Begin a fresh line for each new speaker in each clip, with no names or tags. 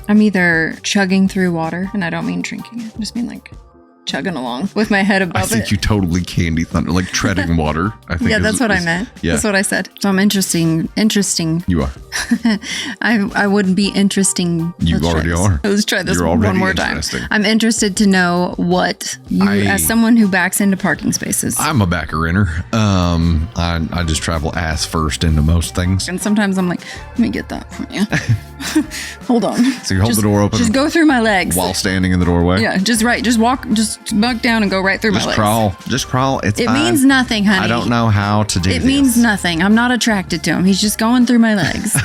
I'm either chugging through water, and I don't mean drinking it. I just mean like chugging along with my head above it.
I think you totally candy thunder, like treading water. I think
yeah, that's what I meant. Yeah. That's what I said. So I'm interesting.
You are.
I wouldn't be interesting.
You already are.
Let's try this one more time. I'm interested to know what you, as someone who backs into parking spaces.
I'm a backer inner. I just travel ass first into most things.
And sometimes I'm like, let me get that from you. Hold on.
So you hold the door open.
Just go through my legs.
While standing in the doorway?
Yeah, just walk, just buck down and go right through my legs.
Just crawl. It
means nothing, honey.
I don't know how to do this.
It means nothing. I'm not attracted to him. He's just going through my legs.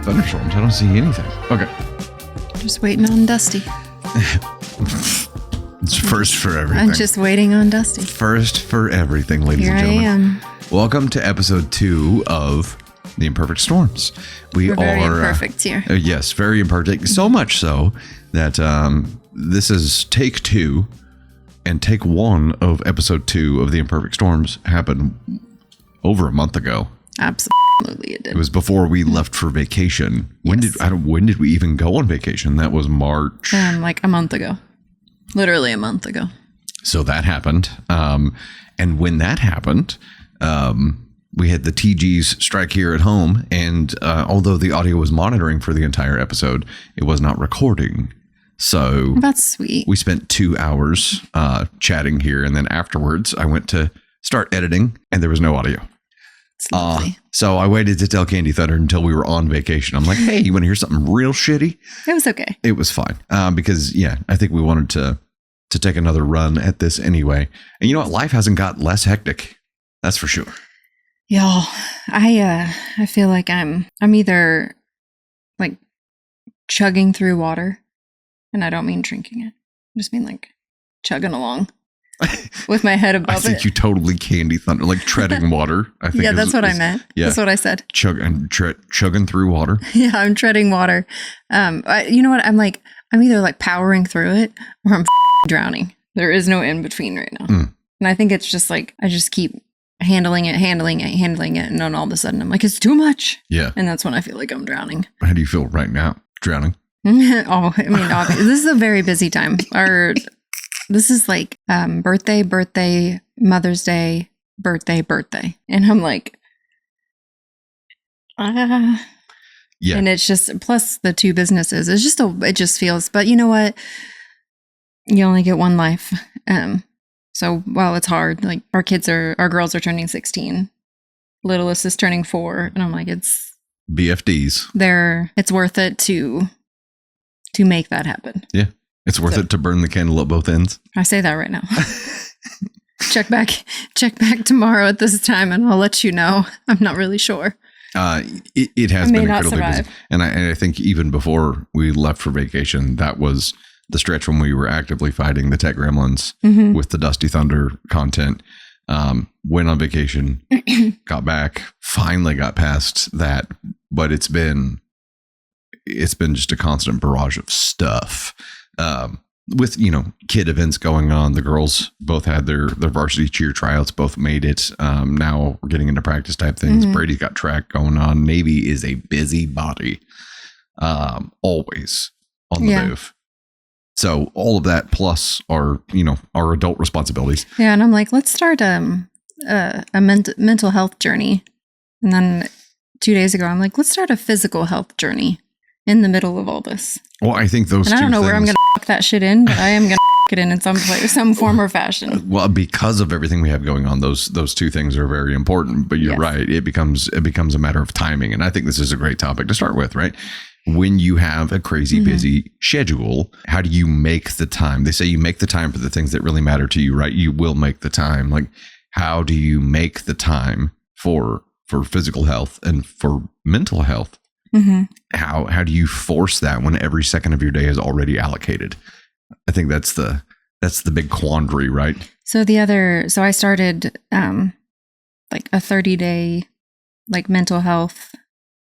Thunderstorms. I don't see anything. Okay.
Just waiting on Dusty.
It's first for everything.
I'm just waiting on Dusty.
First for everything, ladies and gentlemen.
Here I am.
Welcome to episode 2 of The Imperfect Storms.
We're very imperfect here.
Yes, very imperfect. So much so that this is take 2, and take 1 of episode 2 of The Imperfect Storms happened over a month ago.
Absolutely, it did.
It was before we left for vacation. When did we even go on vacation? That was March.
Like a month ago. Literally a month ago.
So that happened. And when that happened, we had the TGs strike here at home. And although the audio was monitoring for the entire episode, it was not recording. So
that's sweet.
We spent 2 hours chatting here. And then afterwards, I went to start editing and there was no audio. So I waited to tell Candy Thunder until we were on vacation. I'm like, hey, you want to hear something real shitty?
It was okay.
It was fine. Because, I think we wanted to take another run at this anyway. And you know what? Life hasn't got less hectic. That's for sure.
Y'all, I feel like I'm either like chugging through water, and I don't mean drinking it. I just mean like chugging along. With my head above it.
I think you totally candy thunder, like treading water. I think
that's what I meant. Yeah. That's what I said.
Chugging through water.
Yeah, I'm treading water. You know what? I'm either like powering through it or I'm drowning. There is no in between right now. And I think it's just like, I just keep handling it. And then all of a sudden I'm like, it's too much.
Yeah.
And that's when I feel like I'm drowning.
How do you feel right now? Drowning?
Obviously, this is a very busy time. This is like birthday, Mother's Day, birthday. And I'm like, yeah. And it's just, plus the 2 businesses, it just feels, but you know what? You only get one life. So while it's hard, like our girls are turning 16. Littlest is turning 4. And I'm like, it's
BFDs.
It's worth it to make that happen.
Yeah. It's worth it to burn the candle at both ends.
I say that right now. Check back tomorrow at this time and I'll let you know. I'm not really sure.
It has been incredibly busy. And I think even before we left for vacation, that was the stretch when we were actively fighting the tech gremlins with the Dusty Thunder content. Went on vacation, got back, finally got past that. But it's been just a constant barrage of stuff. With, kid events going on. The girls both had their varsity cheer tryouts, both made it. Now we're getting into practice type things. Brady's got track going on. Navy is a busy body. Always on the move. So all of that plus our adult responsibilities.
Yeah. And I'm like, let's start a mental health journey. And then 2 days ago, I'm like, let's start a physical health journey in the middle of all this.
Well, I think those two things.
I don't know where I'm going to that shit in, but I am going to it in some form or fashion.
Well, because of everything we have going on, those 2 things are very important. But you're right. It becomes a matter of timing. And I think this is a great topic to start with, right? When you have a crazy busy schedule, how do you make the time? They say you make the time for the things that really matter to you, right? You will make the time. Like, how do you make the time for physical health and for mental health? How do you force that when every second of your day is already allocated? I think that's the that's the big quandary, right?
So I started like a 30-day like mental health,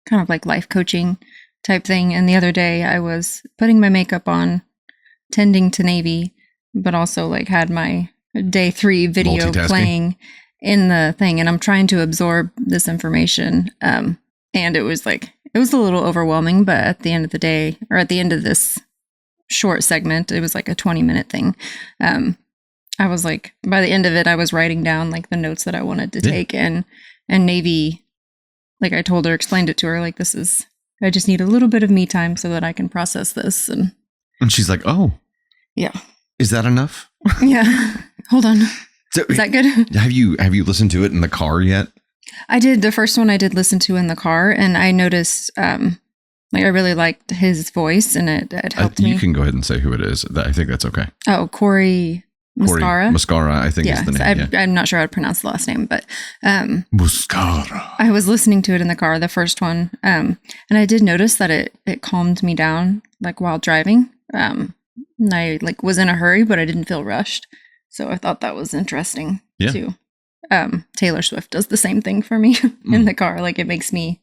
kind of like life coaching type thing. And the other day I was putting my makeup on, tending to Navy, but also like had my day 3 video playing in the thing. And I'm trying to absorb this information. And it was a little overwhelming, but at the end of the day, or at the end of this short segment, it was like a 20-minute thing. I was like, by the end of it, I was writing down like the notes that I wanted to take, and Navy, like I told her, explained it to her, like, I just need a little bit of me time so that I can process this. And
she's like, oh,
yeah.
Is that enough?
Yeah. Hold on. So, is that good?
Have you listened to it in the car yet?
I did. The first one I did listen to in the car, and I noticed, like I really liked his voice, and it helped me.
You can go ahead and say who it is. I think that's okay.
Oh, Corey Muscara,
I think is the name.
I'm not sure how to pronounce the last name, but
Muscara.
I was listening to it in the car, the first one, and I did notice that it calmed me down, like while driving. And I like was in a hurry, but I didn't feel rushed, so I thought that was interesting too. Taylor Swift does the same thing for me in the car. Like it makes me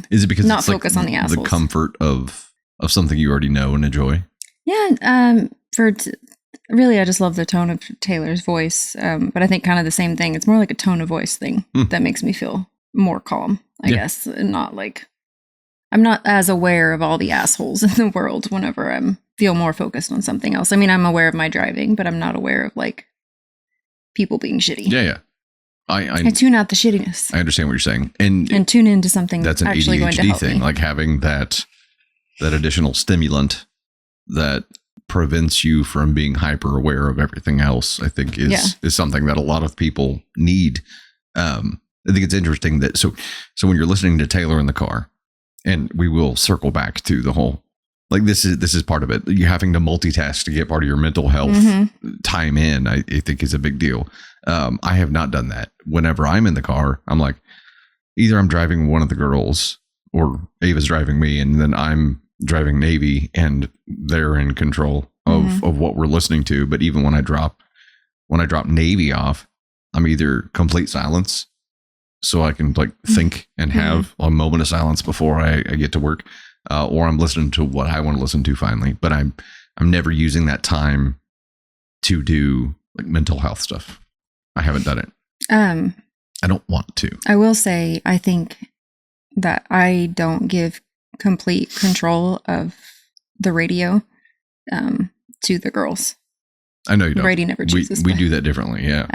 is it because
not focus on the assholes?
The comfort of something you already know and enjoy.
Yeah. Really, I just love the tone of Taylor's voice. But I think kind of the same thing. It's more like a tone of voice thing that makes me feel more calm, I guess, and not like I'm not as aware of all the assholes in the world whenever I'm feel more focused on something else. I mean, I'm aware of my driving, but I'm not aware of like people being shitty.
Yeah.
I tune out the shittiness.
I understand what you're saying, and
tune into something
that's an
actually
ADHD
going to help
thing,
me.
like having that additional stimulant that prevents you from being hyper aware of everything else. I think is something that a lot of people need. I think it's interesting that so when you're listening to Taylor in the car, and we will circle back to the whole. Like this is part of it. You having to multitask to get part of your mental health time in, I think is a big deal. I have not done that. Whenever I'm in the car, I'm like, either I'm driving one of the girls or Ava's driving me, and then I'm driving Navy, and they're in control of what we're listening to. But even when I drop Navy off, I'm either complete silence, so I can like think and have a moment of silence before I get to work. Or I'm listening to what I want to listen to finally, but I'm never using that time to do like mental health stuff. I haven't done it. I don't want to.
I will say, I think that I don't give complete control of the radio to the girls.
I know you don't.
Brady never chooses.
We do that differently. Yeah.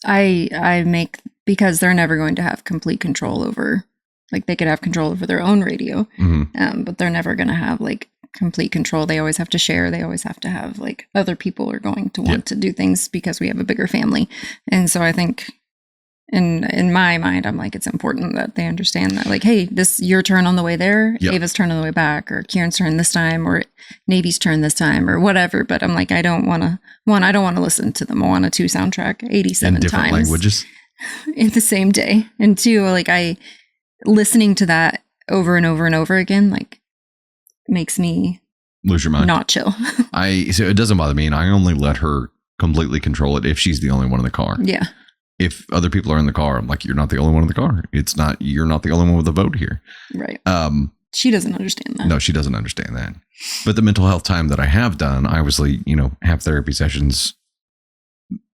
I make, because they're never going to have complete control over. Like they could have control over their own radio, but they're never going to have like complete control. They always have to share. They always have to have like other people are going to want to do things because we have a bigger family. And so I think in my mind, I'm like, it's important that they understand that like, hey, this your turn on the way there, Ava's turn on the way back, or Kieran's turn this time, or Navy's turn this time, or whatever. But I'm like, I don't want to listen to the Moana 2 soundtrack 87
in different
times
languages
in the same day. And 2, like listening to that over and over and over again, like makes me
lose your mind,
not chill.
So it doesn't bother me, and I only let her completely control it if she's the only one in the car.
Yeah.
If other people are in the car, I'm like, you're not the only one in the car. You're not the only one with a vote here.
Right. She doesn't understand that.
No, she doesn't understand that. But the mental health time that I have done, I obviously, have therapy sessions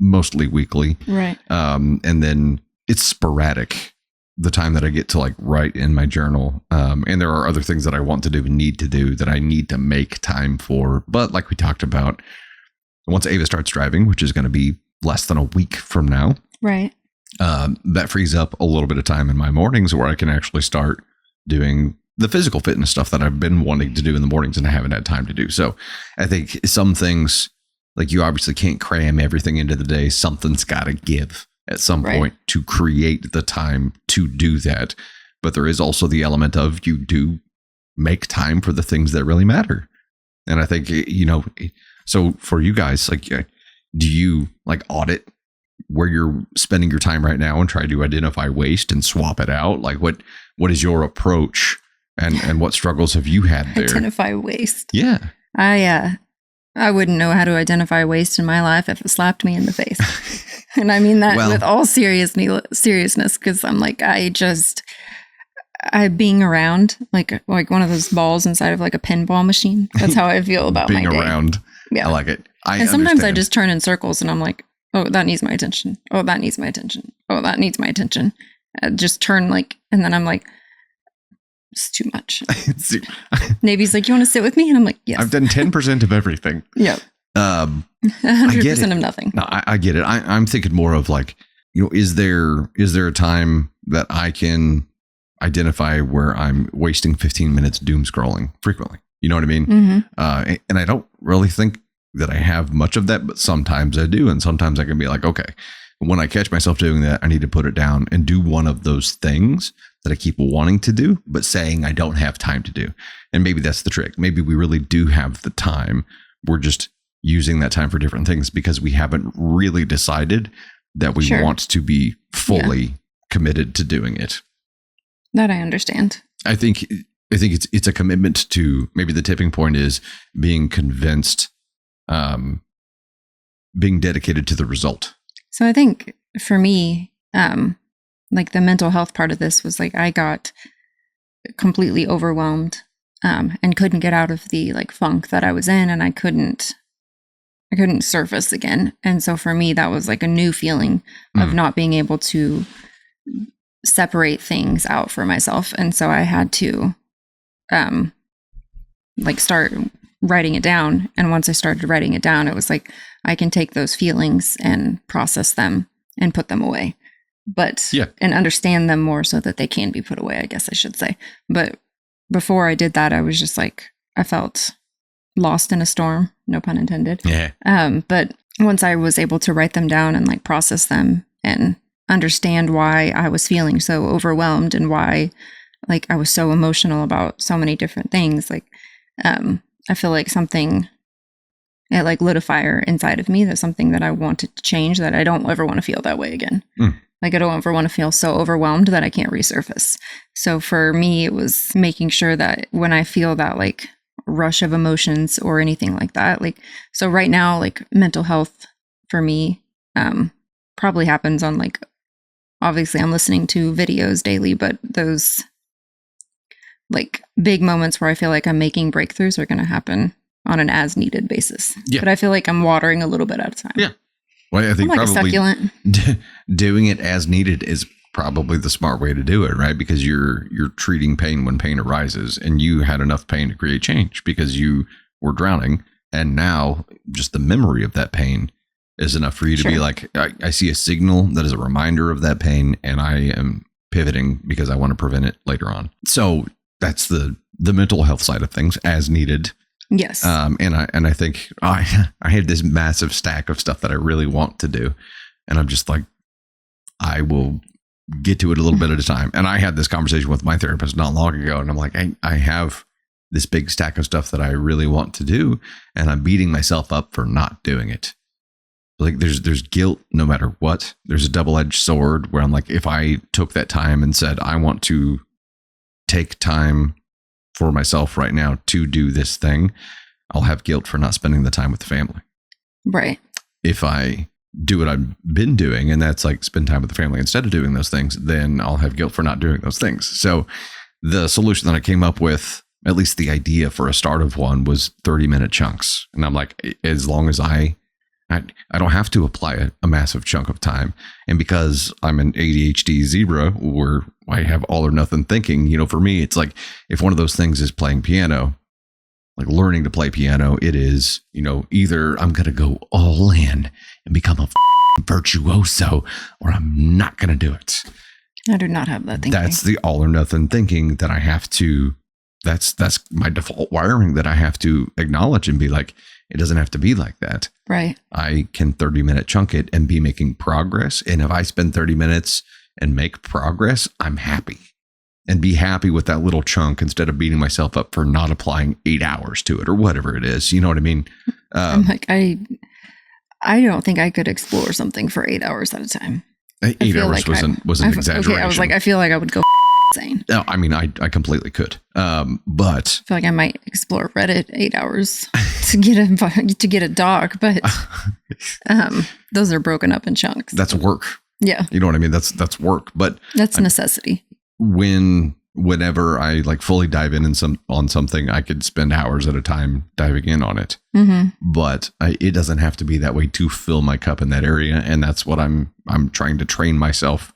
mostly weekly.
Right.
And then it's sporadic. The time that I get to like write in my journal. And there are other things that I want to do and need to do that I need to make time for. But like we talked about, once Ava starts driving, which is going to be less than a week from now.
Right.
That frees up a little bit of time in my mornings where I can actually start doing the physical fitness stuff that I've been wanting to do in the mornings and I haven't had time to do. So I think some things, like you obviously can't cram everything into the day. Something's got to give at some point to create the time to do that. But there is also the element of you do make time for the things that really matter. And I think, so for you guys, like, do you like audit where you're spending your time right now and try to identify waste and swap it out? Like what is your approach and what struggles have you had there?
Identify waste.
Yeah.
I wouldn't know how to identify waste in my life if it slapped me in the face. And I mean that with all seriousness, because I'm like, I being around like one of those balls inside of like a pinball machine. That's how I feel about
being
my day.
around.
Yeah.
I like it.
And sometimes I just turn in circles and I'm like, oh, that needs my attention. Oh, that needs my attention. Oh, that needs my attention. I just turn like, and then I'm like, it's too much. Navy's like, you want to sit with me? And I'm like, yes.
I've done 10% of everything.
Yep. 100% of nothing.
No, I get it. I'm thinking more of like, is there a time that I can identify where I'm wasting 15 minutes doom scrolling frequently? You know what I mean?
Mm-hmm.
And I don't really think that I have much of that, but sometimes I do. And sometimes I can be like, okay, when I catch myself doing that, I need to put it down and do one of those things that I keep wanting to do, but saying I don't have time to do. And maybe that's the trick. Maybe we really do have the time. We're just using that time for different things because we haven't really decided that we want to be fully committed to doing it.
That I understand.
I think it's a commitment to, maybe the tipping point is being convinced, being dedicated to the result.
So I think for me, like the mental health part of this was like I got completely overwhelmed and couldn't get out of the like funk that I was in, and I couldn't surface again. And so for me, that was like a new feeling of not being able to separate things out for myself. And so I had to like start writing it down. And once I started writing it down, it was like I can take those feelings and process them and put them away, and understand them more so that they can be put away, I guess I should say. But before I did that, I was just like, I felt lost in a storm, no pun intended.
Yeah.
But once I was able to write them down and like process them and understand why I was feeling so overwhelmed and why like I was so emotional about so many different things, like I feel like it like lit a fire inside of me. That's something that I wanted to change, that I don't ever want to feel that way again. Like I don't ever want to feel so overwhelmed that I can't resurface. So for me, it was making sure that when I feel that like rush of emotions or anything like that, like, so right now, like mental health for me probably happens on like, obviously I'm listening to videos daily, but those like big moments where I feel like I'm making breakthroughs are going to happen on an as needed basis. Yeah. But I feel like I'm watering a little bit at a time.
Yeah. Well, I think
I'm like
probably
a succulent.
Doing it as needed is probably the smart way to do it, right? Because you're treating pain when pain arises, and you had enough pain to create change because you were drowning. And now just the memory of that pain is enough for you to be like, I see a signal that is a reminder of that pain, and I am pivoting because I want to prevent it later on. So that's the mental health side of things, as needed.
Yes.
And I think I had this massive stack of stuff that I really want to do, and I'm just like, I will get to it a little bit at a time. And I had this conversation with my therapist not long ago, and I'm like, I have this big stack of stuff that I really want to do, and I'm beating myself up for not doing it. Like there's guilt no matter what. There's a double-edged sword where I'm like, if I took that time and said, I want to take time for myself right now to do this thing, I'll have guilt for not spending the time with the family.
Right.
If I do what I've been doing, and that's like spend time with the family instead of doing those things, then I'll have guilt for not doing those things. So the solution that I came up with, at least the idea for a start of one, was 30-minute chunks. And I'm like, as long as I don't have to apply a massive chunk of time. And because I'm an ADHD zebra where I have all or nothing thinking, for me, it's like if one of those things is playing piano, like learning to play piano, it is, either I'm going to go all in and become a virtuoso, or I'm not going to do it.
I do not have that thinking.
That's the all or nothing thinking that I have to, that's my default wiring that I have to acknowledge and be like, it doesn't have to be like that.
Right.
I can 30-minute chunk it and be making progress. And if I spend 30 minutes and make progress, I'm happy. And be happy with that little chunk instead of beating myself up for not applying 8 hours to it or whatever it is. You know what I mean?
I'm like, I don't think I could explore something for 8 hours at a time.
8 hours like was an exaggeration.
Okay, I was like, I feel like I would go insane.
No, I mean, I completely could. But
I feel like I might explore Reddit 8 hours to get a dog, but those are broken up in chunks.
That's work.
Yeah.
You know what I mean? That's work, but
that's a necessity.
Whenever I like fully dive in on something, I could spend hours at a time diving in on it.
Mm-hmm.
But it doesn't have to be that way to fill my cup in that area. And that's what I'm trying to train myself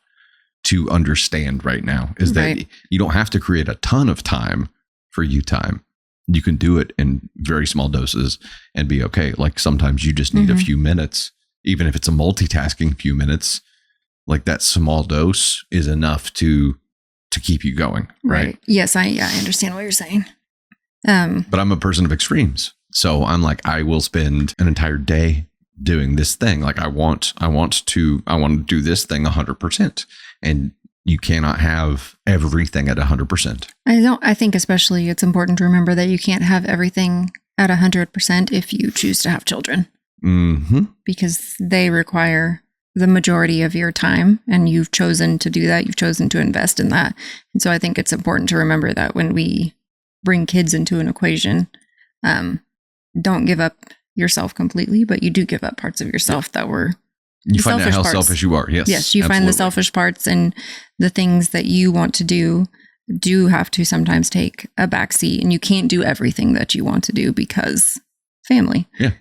to understand right now, is that you don't have to create a ton of time for you time. You can do it in very small doses and be okay. Like sometimes you just need a few minutes, even if it's a multitasking few minutes, like that small dose is enough to keep you going. Right.
Yes. I understand what you're saying.
But I'm a person of extremes. So I'm like, I will spend an entire day doing this thing. Like I want to do this thing 100%. And you cannot have everything at 100%.
I think especially it's important to remember that you can't have everything at 100% if you choose to have children.
Mm-hmm.
Because they require the majority of your time, and you've chosen to do that. You've chosen to invest in that. And so I think it's important to remember that when we bring kids into an equation, don't give up yourself completely, but you do give up parts of yourself that were
you find out how selfish you are. Yes.
Yes. You find the selfish parts, and the things that you want to do have to sometimes take a backseat, and you can't do everything that you want to do because family.
Yeah.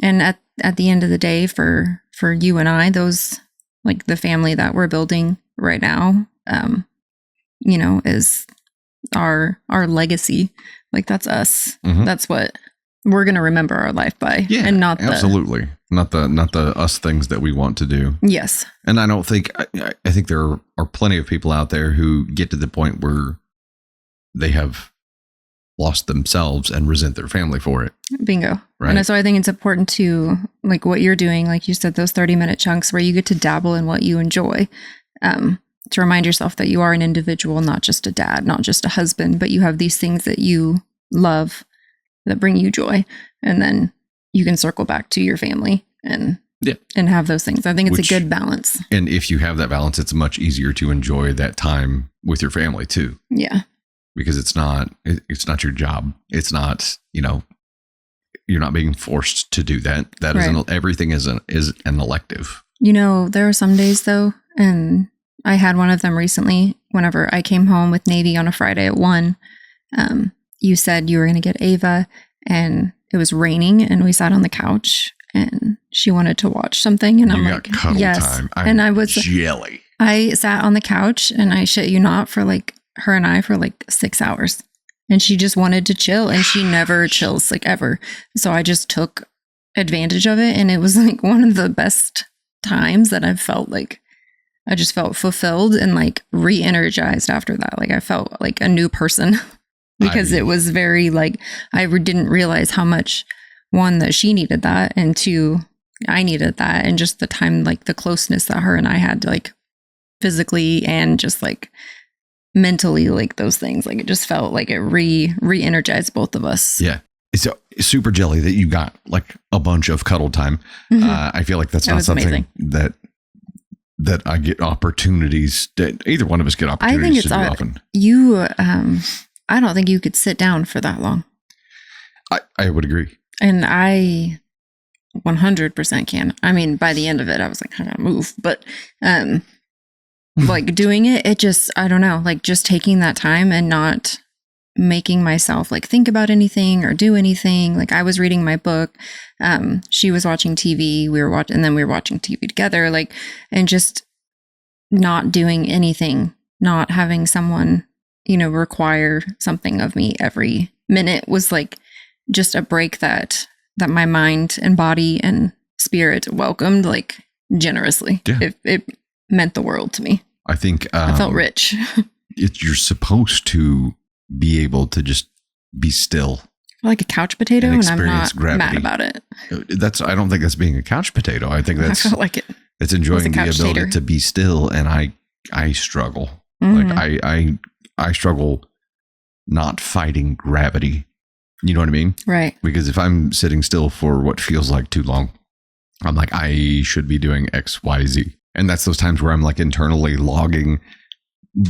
And at the end of the day, for you and I, those, like the family that we're building right now, is our legacy. Like that's us. Mm-hmm. That's what we're going to remember our life by.
Yeah,
and not
absolutely. Not the us things that we want to do.
Yes.
And I don't think, I think there are plenty of people out there who get to the point where they have lost themselves and resent their family for it.
Bingo.
Right.
And so I think it's important to, like what you're doing, like you said, those 30-minute chunks where you get to dabble in what you enjoy, to remind yourself that you are an individual, not just a dad, not just a husband, but you have these things that you love that bring you joy. And then you can circle back to your family and have those things. I think it's a good balance.
And if you have that balance, it's much easier to enjoy that time with your family too.
Yeah.
Because it's not your job. It's not, you're not being forced to do that. That isn't, everything is an elective.
There are some days though, and I had one of them recently, whenever I came home with Navy on a Friday at 1, you said you were going to get Ava, and it was raining, and we sat on the couch, and she wanted to watch something, and I'm like, yes.
Time.
And I was
jelly.
I sat on the couch, and I shit you not, for her and I for 6 hours, and she just wanted to chill, and she never chills ever. So I just took advantage of it, and it was one of the best times that I've felt I just felt fulfilled and re-energized after that. I felt like a new person because it was very I didn't realize how much, one, that she needed that, and two, I needed that, and just the time, the closeness that her and I had, physically and just mentally, those things, it just felt like it re-energized both of us.
Yeah. It's super jelly that you got a bunch of cuddle time. Mm-hmm. I feel like that's not something amazing. that I get opportunities, that either one of us get opportunities to do often.
I don't think you could sit down for that long.
I would agree.
And I 100% can. I mean, by the end of it, I was I gotta move, but, doing it just, I don't know, just taking that time and not making myself think about anything or do anything. I was reading my book. She was watching TV. And then we were watching TV together, and just not doing anything, not having someone, require something of me every minute was just a break that my mind and body and spirit welcomed generously. Yeah. It meant the world to me.
I think
I felt rich.
You're supposed to be able to just be still,
like a couch potato, and I'm not mad about it.
I don't think that's being a couch potato. I think that's, I felt like it. It's enjoying the ability to be still, and I struggle. Mm-hmm. I struggle not fighting gravity. You know what I mean?
Right.
Because if I'm sitting still for what feels like too long, I'm I should be doing X, Y, Z. And that's those times where I'm internally logging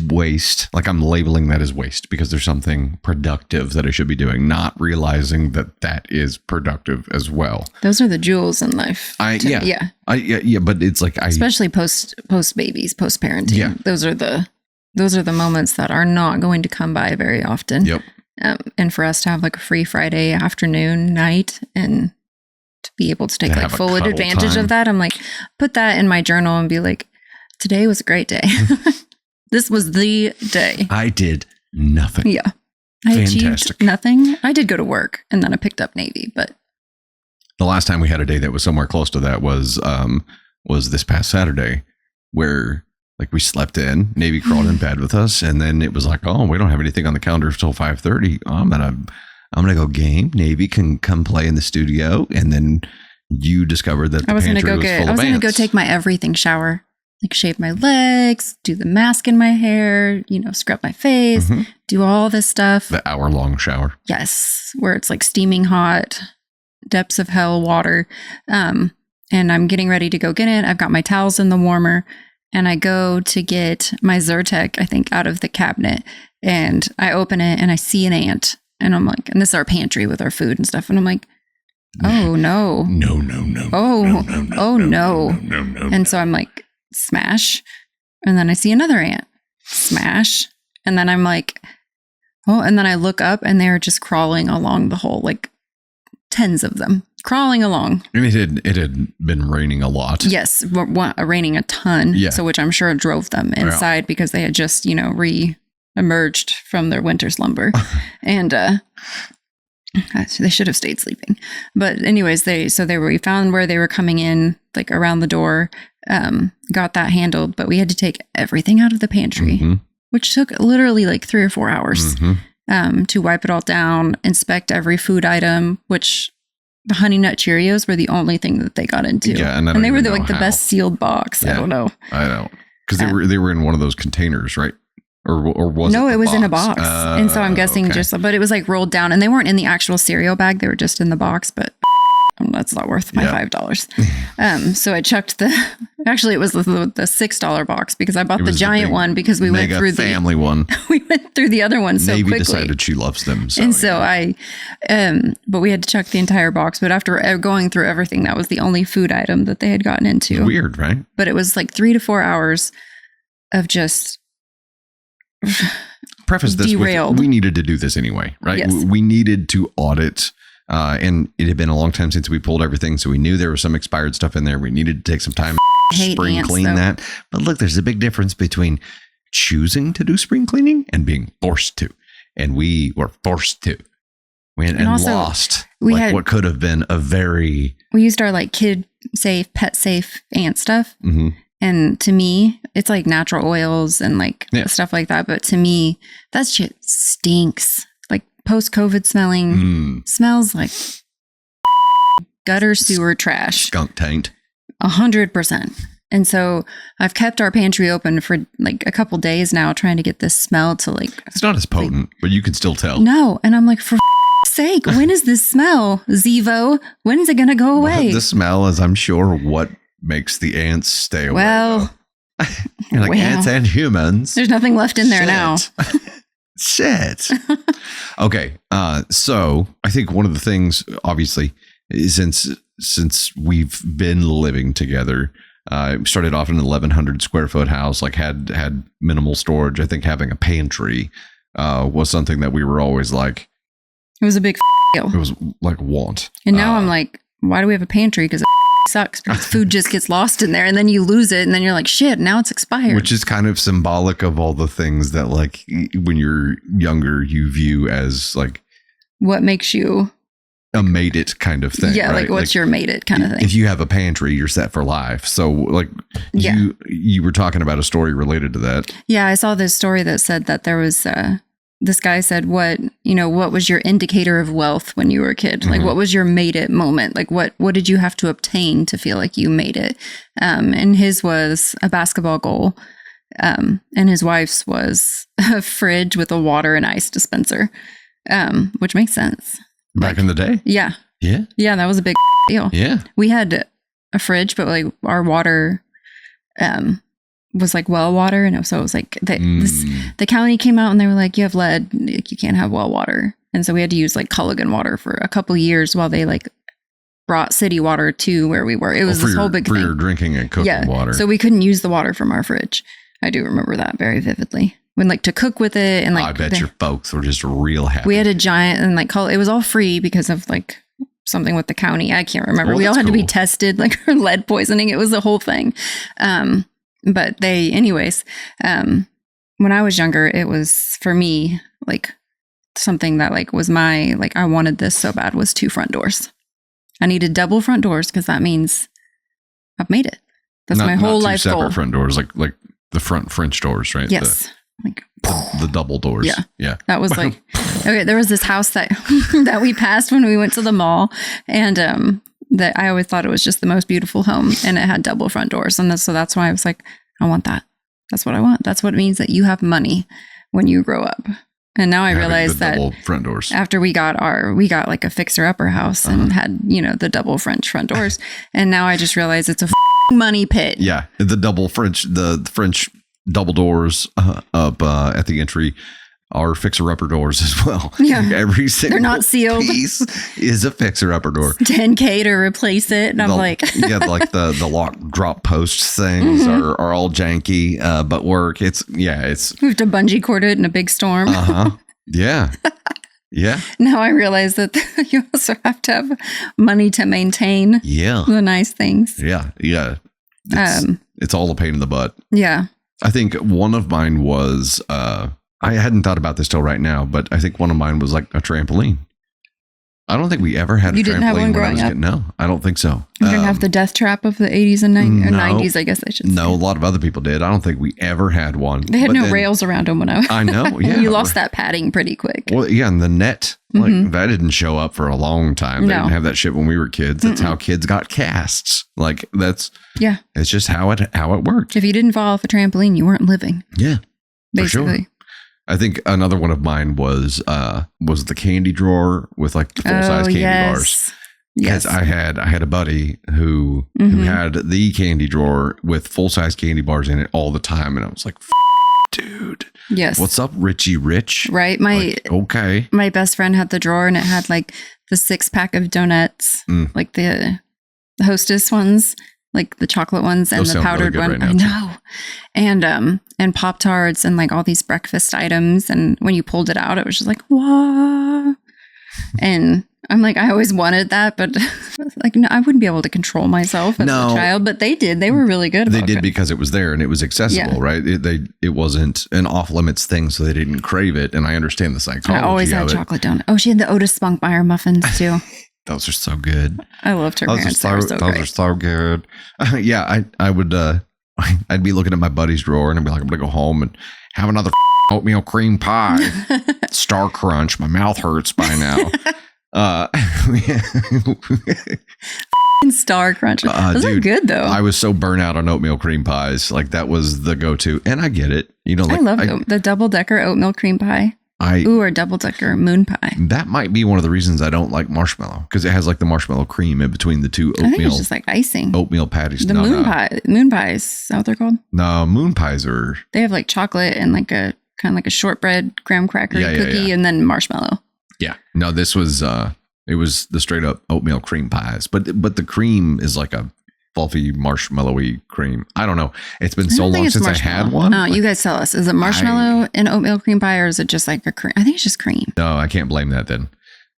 waste. Like I'm labeling that as waste because there's something productive that I should be doing, not realizing that that is productive as well.
Those are the jewels in life.
Yeah. But it's like
especially post babies, post parenting.
Yeah.
Those are the moments that are not going to come by very often.
Yep.
And for us to have like a free Friday afternoon, night, and to be able to take like full advantage of that, I'm like, put that in my journal and be like, today was a great day. This was the day.
I did nothing.
Yeah. I achieved nothing. I did go to work and then I picked up Navy, but
the last time we had a day that was somewhere close to that was this past Saturday, where like we slept in, Navy crawled in bed with us, and then it was like, oh, we don't have anything on the calendar until 5:30. I'm gonna go game. Navy can come play in the studio, and then you discovered that the pantry was full of ants.
I was gonna go take my everything shower. Like shave my legs, do the mask in my hair, scrub my face, do all this stuff.
The hour-long shower.
Yes, where it's like steaming hot, depths of hell water. And I'm getting ready to go get it. I've got my towels in the warmer, and I go to get my Zyrtec, I think, out of the cabinet. And I open it and I see an ant. And I'm like, and this is our pantry with our food and stuff. And I'm like, oh no.
No.
Oh no. And so I'm like, smash. And then I see another ant. Smash. And then I'm like, oh, and then I look up and they're just crawling along the hole, like tens of them crawling along.
And it had been raining a lot.
Yes, raining a ton.
Yeah.
So which I'm sure drove them inside because they had just, re-emerged from their winter slumber. And they should have stayed sleeping. But anyways, we found where they were coming in, like around the door. Got that handled, but we had to take everything out of the pantry, which took literally like 3 or 4 hours to wipe it all down, inspect every food item, which the Honey Nut Cheerios were the only thing that they got into.
Yeah,
and they were the best sealed box. Yeah, I don't know.
I know. Because they were in one of those containers, right? Or was
no,
it
was
box?
In a box. And so I'm guessing but it was like rolled down, and they weren't in the actual cereal bag. They were just in the box, but that's not worth my $5. So I chucked actually it was the $6 box because I bought the giant one because we went through the
family one.
We went through the other one so
Navy
quickly.
Decided she loves them.
But we had to chuck the entire box. But after going through everything, that was the only food item that they had gotten into.
Weird, right?
But it was like 3 to 4 hours of just
preface this
derailed.
With we needed to do this anyway, right?
Yes.
We needed to audit. And it had been a long time since we pulled everything, so we knew there was some expired stuff in there. We needed to take some time to spring clean that. But look, there's a big difference between choosing to do spring cleaning and being forced to. And we were forced to. We had, and also, lost what could have been a very...
We used our like kid safe, pet safe ant stuff. And to me, it's like natural oils and like stuff like that. But to me, that shit stinks. Post-COVID smells like gutter sewer trash.
Skunk taint.
100%. And so I've kept our pantry open for like a couple days now, trying to get this smell to like...
It's not as potent, but you can still tell.
No. And I'm like, for sake, when is this smell, Zevo? When is it going to go away?
The smell is, I'm sure, what makes the ants stay away.
Well...
You're like, ants and humans.
There's nothing left in there now.
Shit. Okay. So I think one of the things, obviously, is since we've been living together, started off in an 1,100 square foot house, like had minimal storage. I think having a pantry was something that we were always like.
It was a big deal.
It was like want.
And now I'm like, why do we have a pantry? Because sucks because food just gets lost in there and then you lose it and then you're like, shit, now it's expired.
Which is kind of symbolic of all the things that like when you're younger you view as like
what makes you
a made it kind of thing.
Yeah,
right?
like what's your made it kind of thing.
If you have a pantry, you're set for life. So like you were talking about a story related to that. Yeah,
I saw this story that said that there was this guy said, what was your indicator of wealth when you were a kid? Like, what was your made it moment? Like, what did you have to obtain to feel like you made it? And his was a basketball goal. And his wife's was a fridge with a water and ice dispenser, which makes sense.
Back in the day?
Yeah.
Yeah.
Yeah, that was a big deal.
Yeah.
We had a fridge, but like our water was like well water. And so it was like the county came out and they were like, you have lead, like, you can't have well water. And so we had to use like Culligan water for a couple years while they like brought city water to where we were. It was this whole big thing. For your
drinking and cooking water.
So we couldn't use the water from our fridge. I do remember that very vividly. When like to cook with it and like.
I bet your folks were just real happy.
We had a giant and like it was all free because of like something with the county. I can't remember. Well, we all had to be tested like for lead poisoning. It was the whole thing. But anyways, when I was younger, it was for me like something that like was I wanted this so bad was 2 front doors. I needed double front doors because that means I've made it. That's my whole life goal.
Separate front doors, like the front French doors, right?
Yes.
The double doors. Yeah.
That was like, okay, there was this house that that we passed when we went to the mall, and that I always thought it was just the most beautiful home, and it had double front doors, and so that's why I was like, I want that. That's what I want. That's what it means that you have money when you grow up. And now I realize that double
front doors.
After we got like a fixer upper house and had the double French front doors, and now I just realize it's a money pit.
Yeah, the French double doors up at the entry are fixer-upper doors as well.
Yeah.
Every single
They're not sealed.
piece is a fixer-upper door.
$10K to replace it. And I'm like...
yeah, like the lock drop post things are all janky, but work. We have to
bungee cord it in a big storm.
Yeah. Yeah.
Now I realize that you also have to have money to maintain the nice things.
Yeah. Yeah. It's all a pain in the butt.
Yeah.
I think one of mine was, I hadn't thought about this till right now, but I think one of mine was like a trampoline. I don't think we ever had a trampoline when I was getting. No, I don't think so.
You didn't have the death trap of the 80s and 90s, I guess I should say.
No, a lot of other people did. I don't think we ever had one.
They had no rails around them when I was.
I know, yeah.
You lost that padding pretty quick.
Well, yeah, and the net, that didn't show up for a long time. They didn't have that shit when we were kids. That's how kids got casts. Like, it's just how it worked.
If you didn't fall off a trampoline, you weren't living.
Yeah,
basically.
For sure. I think another one of mine was the candy drawer with like the full size candy bars. Yes, I had a buddy who had the candy drawer with full size candy bars in it all the time, and I was like, dude,
yes,
what's up, Richie Rich?
Right,
okay.
My best friend had the drawer, and it had like the 6-pack of donuts, like the Hostess ones. Like the chocolate ones and the powdered one. I know. And Pop-Tarts and like all these breakfast items. And when you pulled it out, it was just like, wow. And I'm like, I always wanted that, but like, no, I wouldn't be able to control myself as a child, but they did. They were really good about it.
They did because it was there and it was accessible, right? It wasn't an off limits thing, so they didn't crave it. And I understand the psychology.
I always had chocolate donut. Oh, she had the Otta Spunkmeyer muffins too.
Those are so good.
I loved her parents. Those
are so good. Yeah, I would. I'd be looking at my buddy's drawer and I'd be like, I'm gonna go home and have another oatmeal cream pie, Star Crunch. My mouth hurts by now.
Star Crunch. Those are good though.
I was so burnt out on oatmeal cream pies. Like that was the go-to, and I get it.
I love the double-decker oatmeal cream pie. Or double-decker moon pie.
That might be one of the reasons I don't like marshmallow, because it has like the marshmallow cream in between the two oatmeal. I think it's just like icing. Oatmeal patties.
Moon pies. Is that what they're called?
No, moon pies are.
They have like chocolate and like a kind of like a shortbread graham cracker cookie and then marshmallow.
Yeah. No, this was it was the straight up oatmeal cream pies, but the cream is like a fluffy marshmallowy cream. I don't know. It's been so long since I had one.
Oh, you guys tell us. Is it marshmallow and oatmeal cream pie, or is it just like a cream? I think it's just cream.
No, I can't blame that then.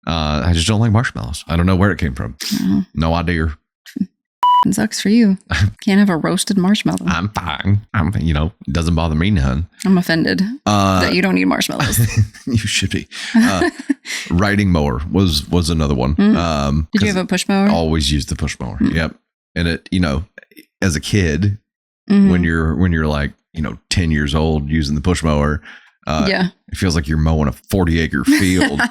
I just don't like marshmallows. I don't know where it came from. No idea.
It sucks for you. Can't have a roasted marshmallow.
I'm fine. It doesn't bother me none.
I'm offended that you don't eat marshmallows.
You should be. Riding mower was another one.
Did you have a push mower?
Always used the push mower. Yep. And it, as a kid, when you're like, 10 years old using the push mower, it feels like you're mowing a 40-acre field,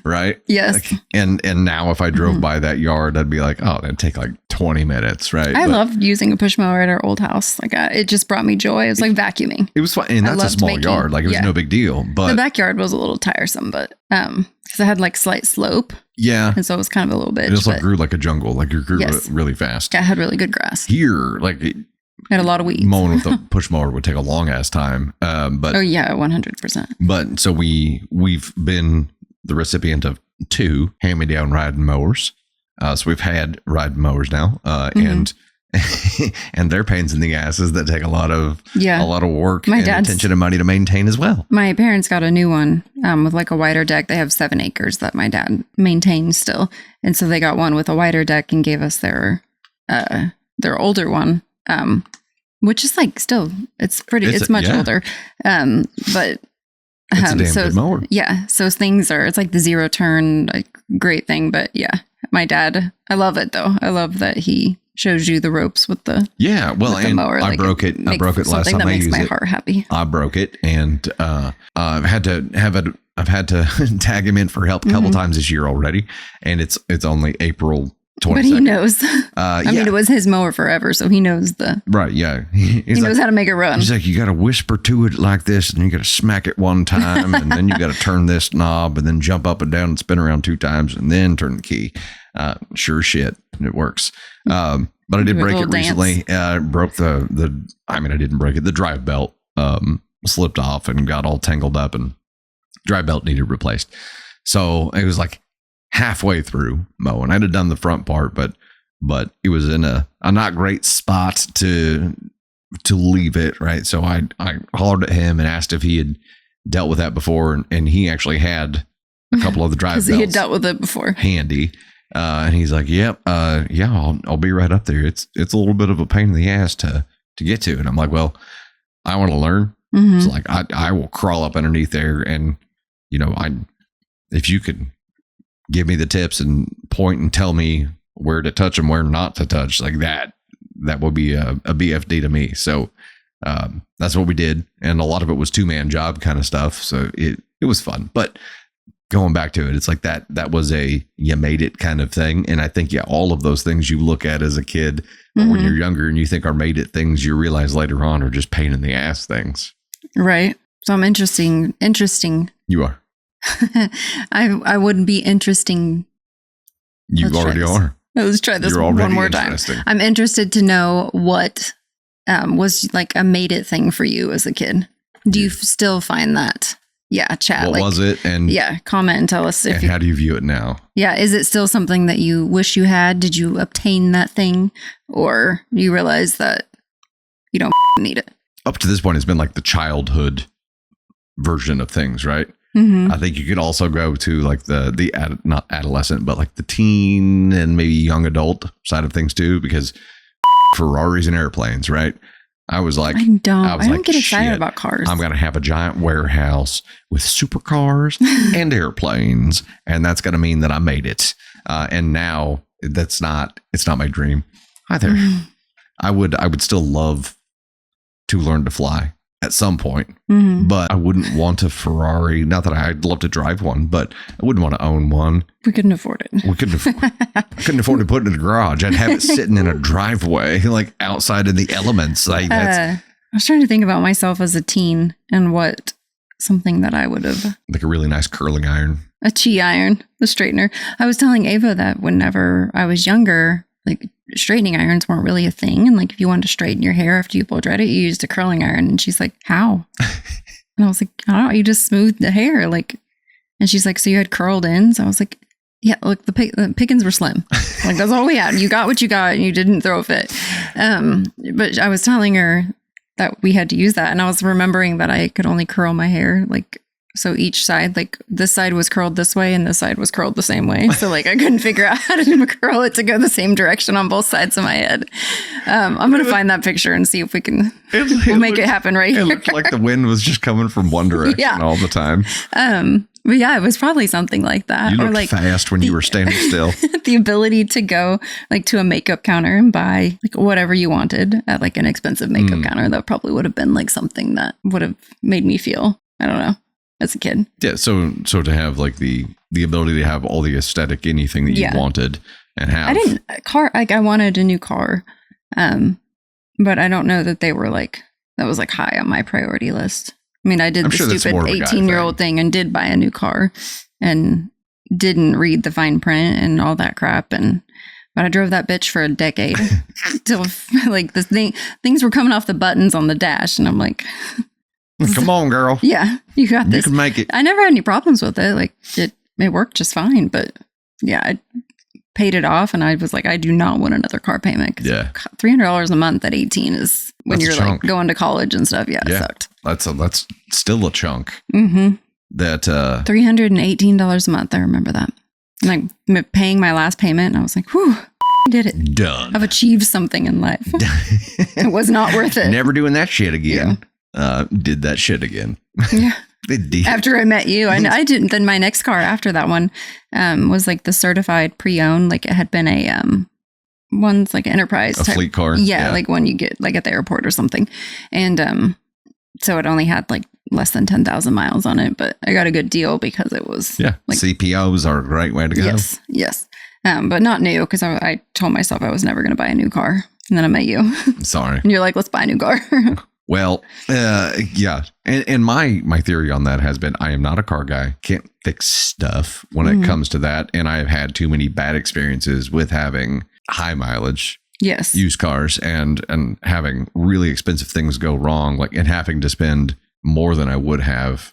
right?
Yes.
And now if I drove by that yard, I'd be like, oh, that'd take like 20 minutes, right?
I loved using a push mower at our old house. Like it just brought me joy. It was like vacuuming.
It was fun. And that's a small yard. Like it was no big deal. But
the backyard was a little tiresome, but because it had like slight slope.
Yeah.
And so it was kind of a little bit.
It also grew like a jungle. Like it grew really fast.
Yeah, it had really good grass.
Here, like
had a lot of weeds.
Mowing with a push mower would take a long ass time. But
100%.
But so we've been the recipient of 2 hand-me-down riding mowers. So we've had riding mowers now, and they're pains in the asses that take a lot of work and attention and money to maintain as well.
My parents got a new one with like a wider deck. They have 7 acres that my dad maintains still, and so they got one with a wider deck and gave us their older one, which is like still it's much older, but.
It's a damn good mower.
Yeah. So it's like the 0 turn, like great thing. But yeah, my dad, I love it though. I love that he shows you the ropes with the
mower. I broke it last time I used it.
That makes my heart happy.
I broke it, and I've had to tag him in for help a couple times this year already, and it's only April 22nd.
But he knows. I mean, it was his mower forever, so he knows
right. Yeah,
he knows how to make it run.
He's like, you got to whisper to it like this, and you got to smack it 1 time, and then you got to turn this knob, and then jump up and down and spin around 2 times, and then turn the key. Sure shit, it works. But I did break it recently. Broke I didn't break it. The drive belt slipped off and got all tangled up, and drive belt needed replaced. So it was like halfway through mowing. I'd have done the front part, but it was in a not great spot to leave it, right? So I hollered at him and asked if he had dealt with that before, and he actually had a couple of the drive belts.
He had dealt with it before.
Handy. And he's like, yep, I'll be right up there. It's a little bit of a pain in the ass to get to. And I'm like, well, I want to learn. It's like, I will crawl up underneath there, and if you could give me the tips and point and tell me where to touch and where not to touch, like that would be a BFD to me. So that's what we did, and a lot of it was 2-man job kind of stuff. So it was fun. But going back to it, it's like that was a you made it kind of thing. And I think all of those things you look at as a kid when you're younger and you think are made it things, you realize later on are just pain in the ass things.
Right. So I'm interesting.
You are.
I wouldn't be interesting.
You already are.
Let's try this one more time. I'm interested to know what was like a made it thing for you as a kid. Do you still find that? Yeah, chat.
What was it? And
comment and tell us.
How do you view it now?
Yeah, is it still something that you wish you had? Did you obtain that thing, or you realize that you don't need it?
Up to this point, it's been like the childhood version of things, right? I think you could also go to like the not adolescent, but like the teen and maybe young adult side of things too, because Ferraris and airplanes, right? I was like, I don't
get excited about cars.
I'm going to have a giant warehouse with supercars and airplanes, and that's going to mean that I made it. And now it's not my dream either. I would still love to learn to fly at some point, but I wouldn't want a Ferrari. Not that I'd love to drive one, but I wouldn't want to own one.
We couldn't afford it.
I couldn't afford to put it in the garage. I'd have it sitting in a driveway, like outside in the elements. Like
I was trying to think about myself as a teen and what something that I would have.
Like a really nice curling iron.
A chi iron, a straightener. I was telling Ava that whenever I was younger, like straightening irons weren't really a thing. And like if you wanted to straighten your hair after you blow dried it, you used a curling iron. And she's like, how? And I was like, I don't know, you just smooth the hair. Like, and she's like, so you had curled ends? I was like, yeah, look, the pickings were slim. Like that's all we had. You got what you got and you didn't throw a fit. But I was telling her that we had to use that. And I was remembering that I could only curl my hair like, so each side, like this side was curled this way and this side was curled the same way. So like I couldn't figure out how to curl it to go the same direction on both sides of my head. I'm going to find that picture and see if we can we'll make it happen right here.
It looked like the wind was just coming from one direction all the time.
But yeah, it was probably something like that.
You looked like fast when you were standing still.
The ability to go like to a makeup counter and buy like whatever you wanted at like an expensive makeup counter. That probably would have been like something that would have made me feel, I don't know, as a kid. Yeah.
So to have like the ability to have all the aesthetic, anything that you wanted and have.
I wanted a new car. But I don't know that they were like, that was like high on my priority list. I mean, I did the stupid 18-year-old thing and did buy a new car and didn't read the fine print and all that crap. But I drove that bitch for a decade till like things were coming off the buttons on the dash. And I'm like,
come on, girl.
Yeah, you got this.
You can make it.
I never had any problems with it. Like it worked just fine. But yeah, I paid it off and I was like, I do not want another car payment.
Yeah.
$300 a month at 18 is when you're like going to college and stuff. Yeah. It sucked.
That's still a chunk.
Mm-hmm.
That
$318 a month. I remember that. Like paying my last payment, and I was like, whew, did it.
Done.
I've achieved something in life. It was not worth it.
Never doing that shit again. Yeah. Did that shit again.
Yeah. After I met you, I didn't. Then my next car after that one was like the certified pre-owned. Like it had been a one's like enterprise
type fleet car.
Yeah, like one you get like at the airport or something. And so it only had like less than 10,000 miles on it, but I got a good deal because it was
like, CPOs are a great way to go.
Yes. But not new, because I told myself I was never going to buy a new car, and then I met you.
Sorry.
And you're like, let's buy a new car.
Well, yeah. And my theory on that has been I am not a car guy. Can't fix stuff when it comes to that. And I have had too many bad experiences with having high mileage used cars and having really expensive things go wrong, like and having to spend more than I would have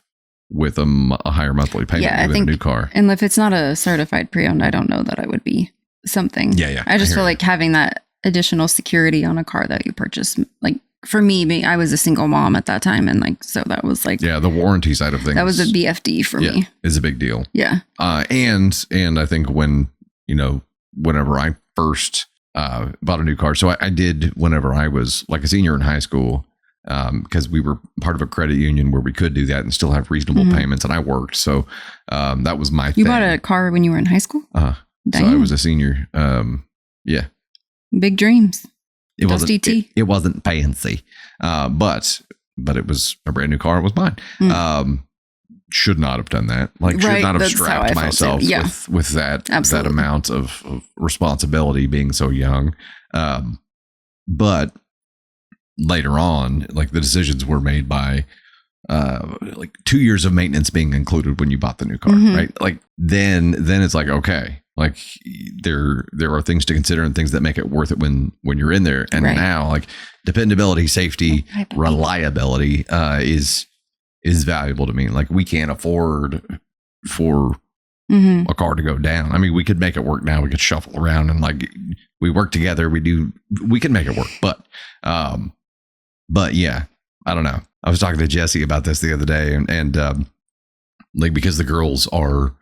with a higher monthly payment with a new car.
And if it's not a certified pre-owned, I don't know that I would be something.
Yeah.
I just feel like having that additional security on a car that you purchase, like for me, I was a single mom at that time. And like, so that was like,
the warranty side of things.
That was a BFD for me.
Is a big deal.
Yeah.
And I think whenever I first bought a new car, so I did whenever I was like a senior in high school, because we were part of a credit union where we could do that and still have reasonable payments, and I worked. So that was my thing.
You bought a car when you were in high school?
So I was a senior. Yeah.
Big dreams.
It wasn't fancy, but it was a brand new car. It was mine. Should not have done that. Like, should not have strapped myself with that amount of responsibility being so young. But later on, like the decisions were made by like 2 years of maintenance being included when you bought the new car, right? Like then it's like, okay, like there are things to consider and things that make it worth it when you're in there. And now like dependability, safety, reliability is valuable to me. Like we can't afford for a car to go down. I mean, we could make it work now. We could shuffle around and like we work together. We can make it work. But yeah, I don't know. I was talking to Jesse about this the other day and like, because the girls are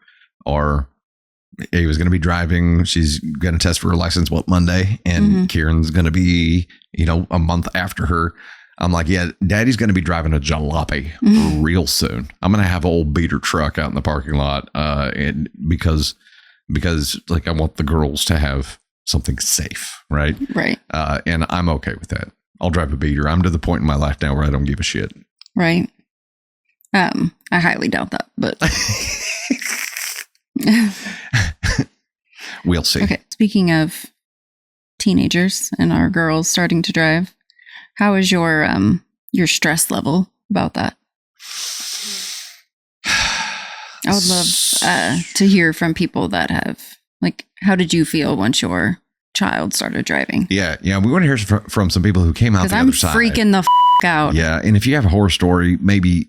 he was going to be driving. She's going to test for her license Monday, and Kieran's going to be, a month after her. I'm like, yeah, Daddy's going to be driving a jalopy real soon. I'm going to have an old beater truck out in the parking lot, and because like I want the girls to have something safe, right?
Right.
And I'm okay with that. I'll drive a beater. I'm to the point in my life now where I don't give a shit.
Right. I highly doubt that, but
we'll see.
Okay. Speaking of teenagers and our girls starting to drive, how is your stress level about that? I would love to hear from people that have, like, how did you feel once your child started driving? Yeah.
We want to hear from some people who came out the other side.
Because I'm freaking the out.
Yeah. And if you have a horror story, maybe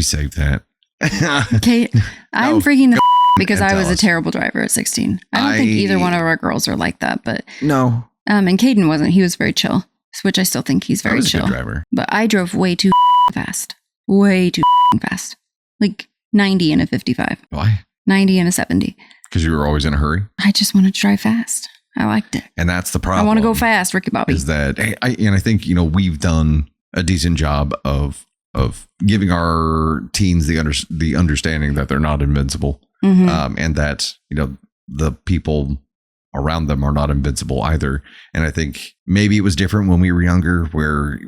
save that.
Okay. I'm freaking the because I was a terrible driver at 16. I don't think either one of our girls are like that, but
no.
And Caden wasn't. He was very chill, which I still think he's very chill.
A good driver.
But I drove way too fast. Way too fast. Like 90 in a 55.
Why?
90 in a 70.
Because you were always in a hurry?
I just wanted to drive fast. I liked it.
And that's the problem.
I want to go fast, Ricky Bobby.
Is that, I think, we've done a decent job of giving our teens the understanding that they're not invincible. And that, the people around them are not invincible either. And I think maybe it was different when we were younger where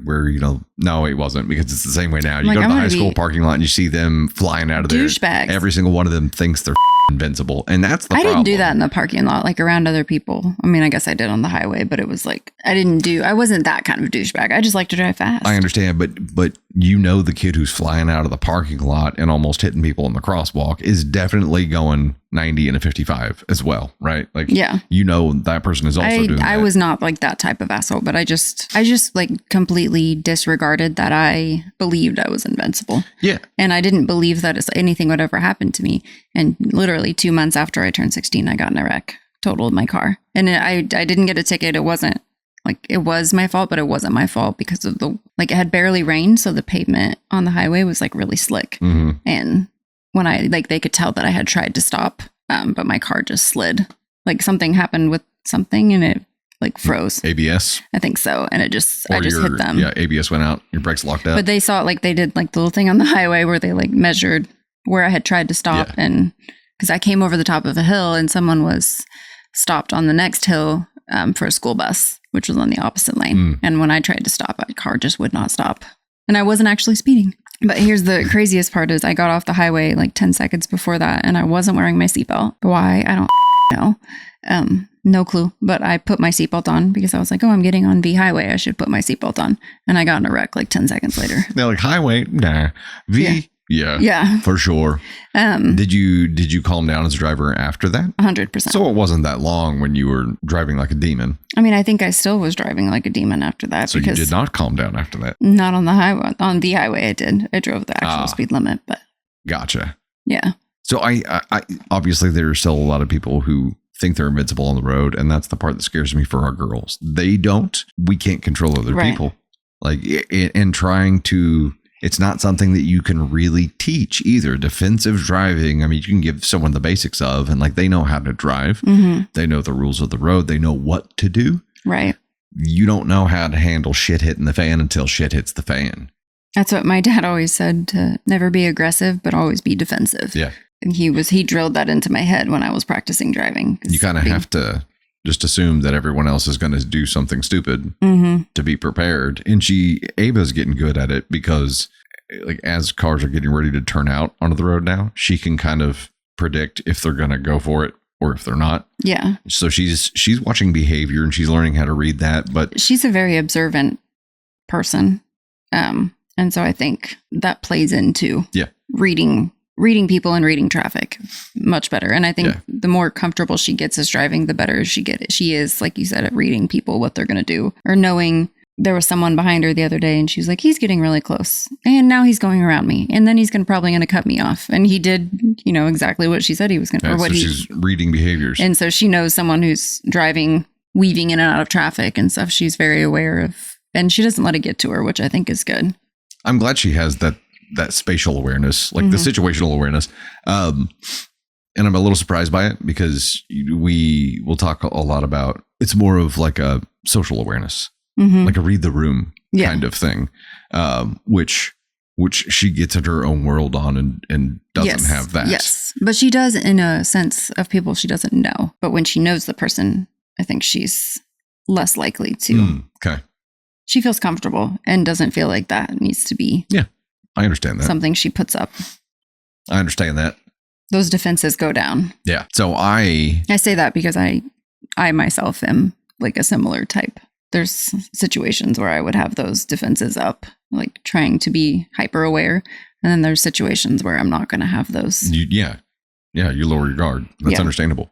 no, it wasn't, because it's the same way now. You go to the high school parking lot and you see them flying out of there.
Douchebags.
Every single one of them thinks they're invincible. And that's the problem.
I didn't do that in the parking lot, like around other people. I mean, I guess I did on the highway, but it was like, I wasn't that kind of douchebag. I just like to drive fast.
I understand, but you know, the kid who's flying out of the parking lot and almost hitting people in the crosswalk is definitely going 90 and a 55 as well, right? Like,
yeah,
you know, that person is also doing that.
I was not like that type of asshole, but I just like completely disregarded that I believed I was invincible.
Yeah.
And I didn't believe that anything would ever happen to me. And literally 2 months after I turned 16, I got in a wreck, totaled my car. And I didn't get a ticket. It wasn't like, it was my fault, but it wasn't my fault because of it had barely rained. So the pavement on the highway was like really slick. Mm-hmm. And when they could tell that I had tried to stop, but my car just slid. Like something happened with something and it like froze.
ABS? I
think so. And I just hit them.
Yeah, ABS went out. Your brakes locked out.
But they saw it, like they did like the little thing on the highway where they like measured where I had tried to stop. Yeah. And because I came over the top of a hill and someone was stopped on the next hill for a school bus, which was on the opposite lane. Mm. And when I tried to stop, my car just would not stop. And I wasn't actually speeding. But here's the craziest part is I got off the highway like 10 seconds before that and I wasn't wearing my seatbelt. Why? I don't know. No clue. But I put my seatbelt on because I was like, oh, I'm getting on V highway. I should put my seatbelt on. And I got in a wreck like 10 seconds later.
They're like, highway? Nah. V? Yeah. For sure. Did you calm down as a driver after that?
100%.
So it wasn't that long when you were driving like a demon.
I mean, I think I still was driving like a demon after that.
So you did not calm down after that?
Not on the highway. On the highway I did. I drove the actual speed limit, but.
Gotcha.
Yeah.
So I obviously there are still a lot of people who think they're invincible on the road. And that's the part that scares me for our girls. They don't. We can't control other people. Like, and trying to. It's not something that you can really teach either. Defensive driving, I mean, you can give someone the basics of, and like they know how to drive. Mm-hmm. They know the rules of the road. They know what to do.
Right.
You don't know how to handle shit hitting the fan until shit hits the fan.
That's what my dad always said, to never be aggressive, but always be defensive.
Yeah.
And he drilled that into my head when I was practicing driving.
You kind of have to just assume that everyone else is going to do something stupid to be prepared. And Ava's getting good at it because like as cars are getting ready to turn out onto the road now, she can kind of predict if they're going to go for it or if they're not.
Yeah.
So she's watching behavior and she's learning how to read that. But
she's a very observant person. And so I think that plays into reading people and reading traffic much better. And I think the more comfortable she gets as driving, the better she is, like you said, at reading people, what they're going to do, or knowing. There was someone behind her the other day and she's like, he's getting really close and now he's going around me and then he's probably going to cut me off. And he did, exactly what she said he was going to, or what
she's reading behaviors.
And so she knows someone who's driving, weaving in and out of traffic and stuff. She's very aware of, and she doesn't let it get to her, which I think is good.
I'm glad she has that spatial awareness, like the situational awareness. And I'm a little surprised by it because we will talk a lot about, it's more of like a social awareness. Like a read the room kind of thing, which she gets in her own world on and doesn't have that.
Yes, but she does in a sense of people she doesn't know. But when she knows the person, I think she's less likely to.
Okay.
She feels comfortable and doesn't feel like that needs to be.
Yeah, I understand that.
Something she puts up.
I understand that.
Those defenses go down.
Yeah. So I
say that because I myself am like a similar type. There's situations where I would have those defenses up, like trying to be hyper aware. And then there's situations where I'm not going to have those.
You lower your guard. That's understandable.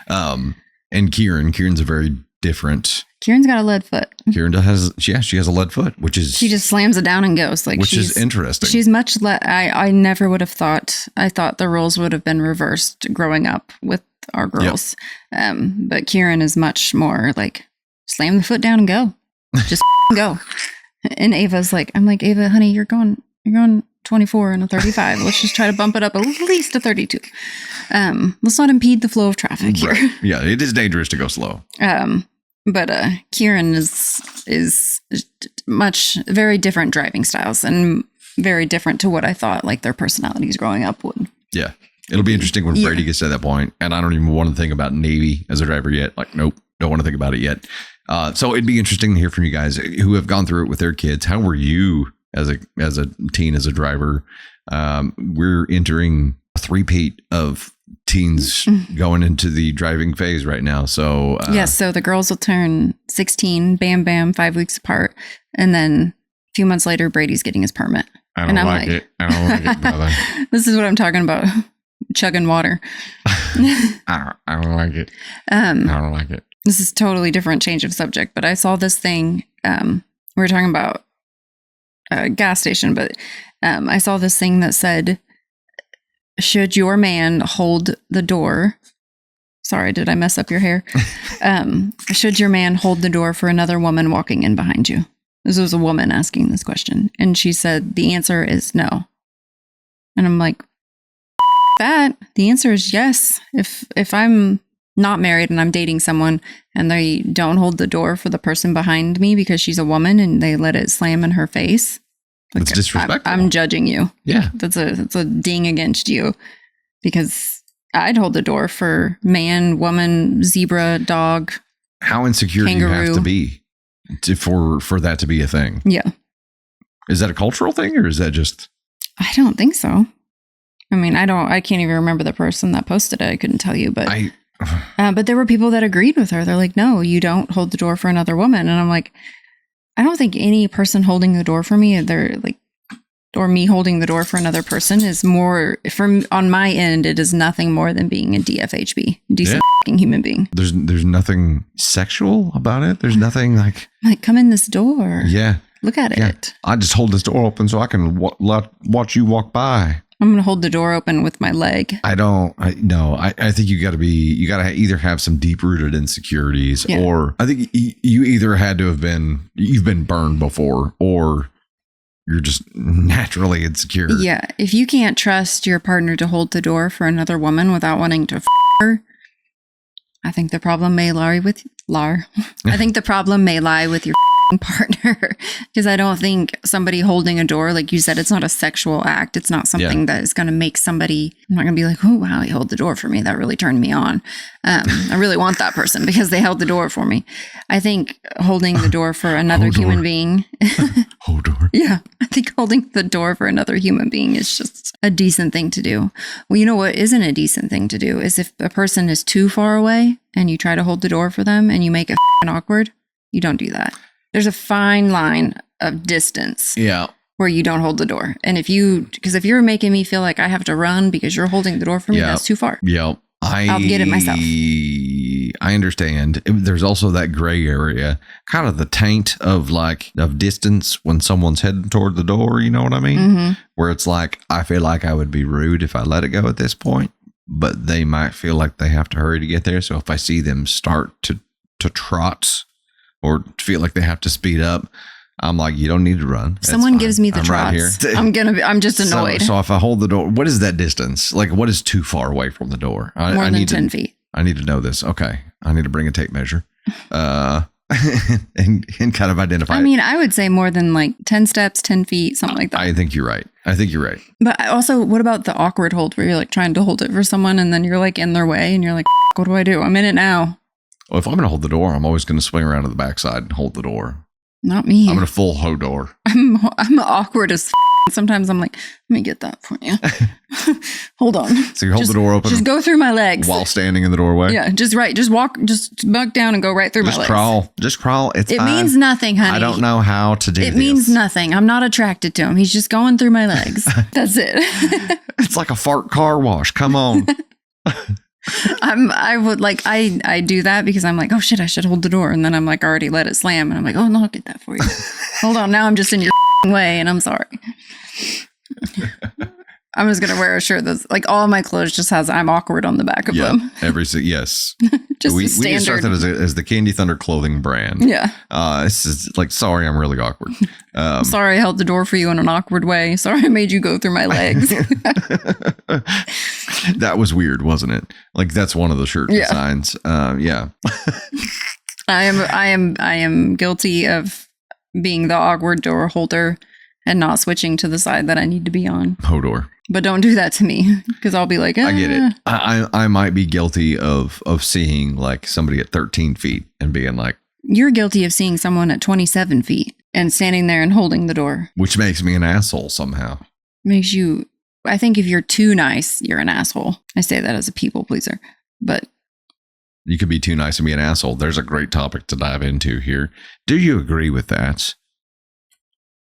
And Kieran's a very different.
Kieran's got a lead foot.
Kieran she has a lead foot, which is.
She just slams it down and goes.
Which is interesting.
She's much I never would have thought. I thought the roles would have been reversed growing up with our girls. Yep. But Kieran is much more like, slam the foot down and go. Just go. And Ava's like, I'm like, Ava, honey, you're going 24 and a 35. Let's just try to bump it up at least a 32. Let's not impede the flow of traffic here.
Right. Yeah, it is dangerous to go slow.
But Kieran is much very different driving styles and very different to what I thought like their personalities growing up would.
Yeah. It'll be interesting when Brady gets to that point. And I don't even want to think about Navy as a driver yet. Like, nope, don't want to think about it yet. So it'd be interesting to hear from you guys who have gone through it with their kids. How were you as a teen, as a driver? We're entering three-peat of teens going into the driving phase right now. So
yes, so the girls will turn 16, bam, bam, 5 weeks apart. And then a few months later, Brady's getting his permit.
I don't like it. I don't like it, brother.
This is what I'm talking about. Chugging water.
I don't like it. I don't like it.
This is totally different change of subject, but I saw this thing. We were talking about a gas station, but I saw this thing that said, should your man hold the door? Sorry, did I mess up your hair? Should your man hold the door for another woman walking in behind you? This was a woman asking this question. And she said, the answer is no. And I'm like, that. The answer is yes. If I'm not married and I'm dating someone and they don't hold the door for the person behind me because she's a woman and they let it slam in her face.
It's disrespectful.
I'm judging you.
Yeah.
That's a ding against you, because I'd hold the door for man, woman, zebra, dog.
How insecure kangaroo. Do you have to be for that to be a thing?
Yeah.
Is that a cultural thing or is that just?
I don't think so. I mean, I can't even remember the person that posted it. I couldn't tell you, but but there were people that agreed with her. They're like, no, you don't hold the door for another woman. And I'm like, I don't think any person holding the door for me, or me holding the door for another person is more, on my end, it is nothing more than being a DFHB, decent fucking human being.
There's nothing sexual about it. There's nothing like
come in this door.
Yeah.
Look at it.
I just hold this door open so I can watch you walk by.
I'm going to hold the door open with my leg.
I think you got to either have some deep rooted insecurities or I think you either had to you've been burned before or you're just naturally insecure.
Yeah. If you can't trust your partner to hold the door for another woman without wanting to her, I think the problem may lie with your partner, because I don't think somebody holding a door, like you said, it's not a sexual act. It's not something that is going to make somebody, I'm not going to be like, oh, wow, he held the door for me. That really turned me on. I really want that person because they held the door for me. I think holding the door for another human being.
Hodor.
Yeah. I think holding the door for another human being is just a decent thing to do. Well, you know what isn't a decent thing to do is if a person is too far away and you try to hold the door for them and you make it awkward, you don't do that. There's a fine line of distance where you don't hold the door. And if you're making me feel like I have to run because you're holding the door for me, that's too far.
Yeah.
I'll get it myself.
I understand. There's also that gray area, kind of the taint of distance when someone's heading toward the door. You know what I mean? Mm-hmm. Where it's like, I feel like I would be rude if I let it go at this point, but they might feel like they have to hurry to get there. So if I see them start to trot or feel like they have to speed up, I'm like, you don't need to run.
Someone gives me the trots. Right, I'm just annoyed.
So if I hold the door, what is that distance? Like, what is too far away from the door?
More than 10 feet.
I need to know this. Okay. I need to bring a tape measure and kind of identify.
I mean, I would say more than 10 steps, 10 feet, something like that.
I think you're right.
But also, what about the awkward hold where you're trying to hold it for someone and then you're in their way and you're like, what do I do? I'm in it now.
Well, if I'm going to hold the door, I'm always going to swing around to the backside and hold the door.
Not me.
I'm going to full Hodor.
I'm awkward as Sometimes I'm like, let me get that for you. Hold on.
So you hold the door open.
Just go through my legs.
While standing in the doorway?
Yeah, just walk, just buck down and go right through my legs.
Just crawl. It
means nothing, honey.
I don't know how to do this.
It means nothing. I'm not attracted to him. He's just going through my legs. That's it.
It's like a fart car wash. Come on.
I do that because I'm like, oh shit, I should hold the door. And then I'm already let it slam. And I'm like, oh no, I'll get that for you. Hold on. Now I'm just in your way and I'm sorry. I'm just going to wear a shirt that's all my clothes just has I'm awkward on the back of them.
Yes.
Just
we need to start that as the Candy Thunder clothing brand.
Yeah.
This is sorry, I'm really awkward.
I'm sorry I held the door for you in an awkward way. Sorry I made you go through my legs.
That was weird, wasn't it? That's one of the shirt designs. Yeah.
I am guilty of being the awkward door holder and not switching to the side that I need to be on.
Hodor.
But don't do that to me because I'll be like,
I get it. I might be guilty of seeing somebody at 13 feet and being like,
you're guilty of seeing someone at 27 feet and standing there and holding the door.
Which makes me an asshole somehow.
Makes you I think if you're too nice, you're an asshole. I say that as a people pleaser, but
you could be too nice and be an asshole. There's a great topic to dive into here. Do you agree with that?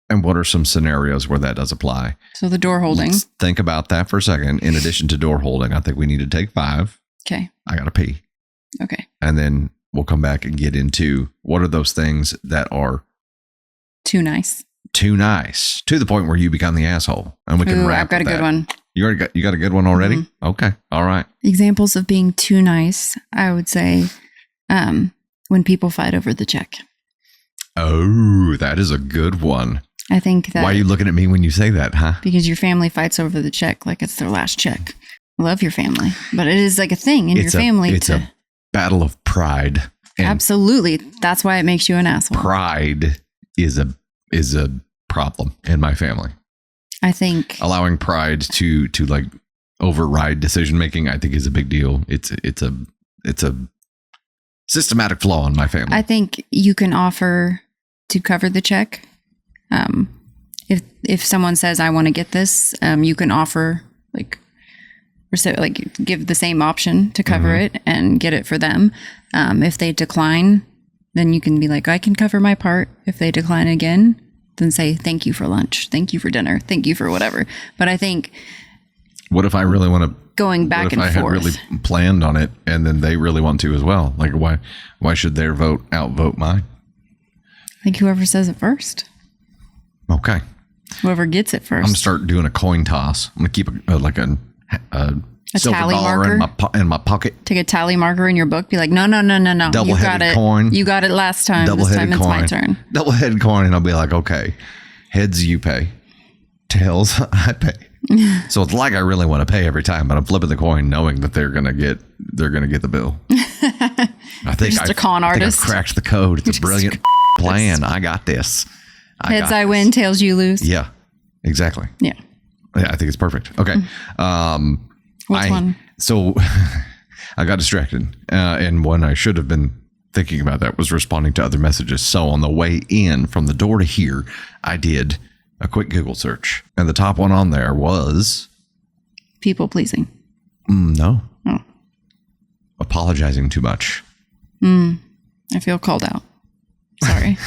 And what are some scenarios where that does apply?
So the door holding.
Let's think about that for a second. In addition to door holding, I think we need to take 5.
Okay.
I got to pee.
Okay.
And then we'll come back and get into what are those things that are
too nice.
Too nice to the point where you become the asshole. And we can wrap.
I've got a good one.
You got a good one already? Mm-hmm. Okay. All right.
Examples of being too nice, I would say, when people fight over the check.
Oh, that is a good one.
I think that.
Why are you looking at me when you say that, huh?
Because your family fights over the check like it's their last check. I love your family, but it is like a thing in your family.
It's a battle of pride.
Absolutely. That's why it makes you an asshole.
Pride is a problem in my family.
I think
allowing pride to like override decision making, I think, is a big deal. It's a systematic flaw in my family.
I think you can offer to cover the check. If someone says, I want to get this, you can offer like give the same option to cover it and get it for them. If they decline, then you can be like, I can cover my part. If they decline again, then say, thank you for lunch. Thank you for dinner. Thank you for whatever. But I think,
what if I really want to
going back and forth? What if I had
really planned on it and then they really want to as well? Like, why should their vote outvote mine?
I think whoever says it first.
Okay.
Whoever gets it first.
I'm going to start doing a coin toss. I'm going to keep a silver
tally
dollar
marker
in my pocket.
Take a tally marker in your book. Be like, no.
Double-headed coin.
You got it last time. This time it's my turn.
Double-headed coin. And I'll be like, okay, heads you pay. Tails I pay. So it's like I really want to pay every time, but I'm flipping the coin knowing that they're going to get the bill. I think
just a con artist.
I've cracked the code. It's a brilliant plan. I got this.
Heads I win, tails you lose.
Yeah, exactly.
Yeah,
I think it's perfect. Okay.
What's one?
So I got distracted. And when I should have been thinking about that was responding to other messages. So on the way in from the door to here, I did a quick Google search. And the top one on there was...
people pleasing.
No. Oh. Apologizing too much.
I feel called out. Sorry.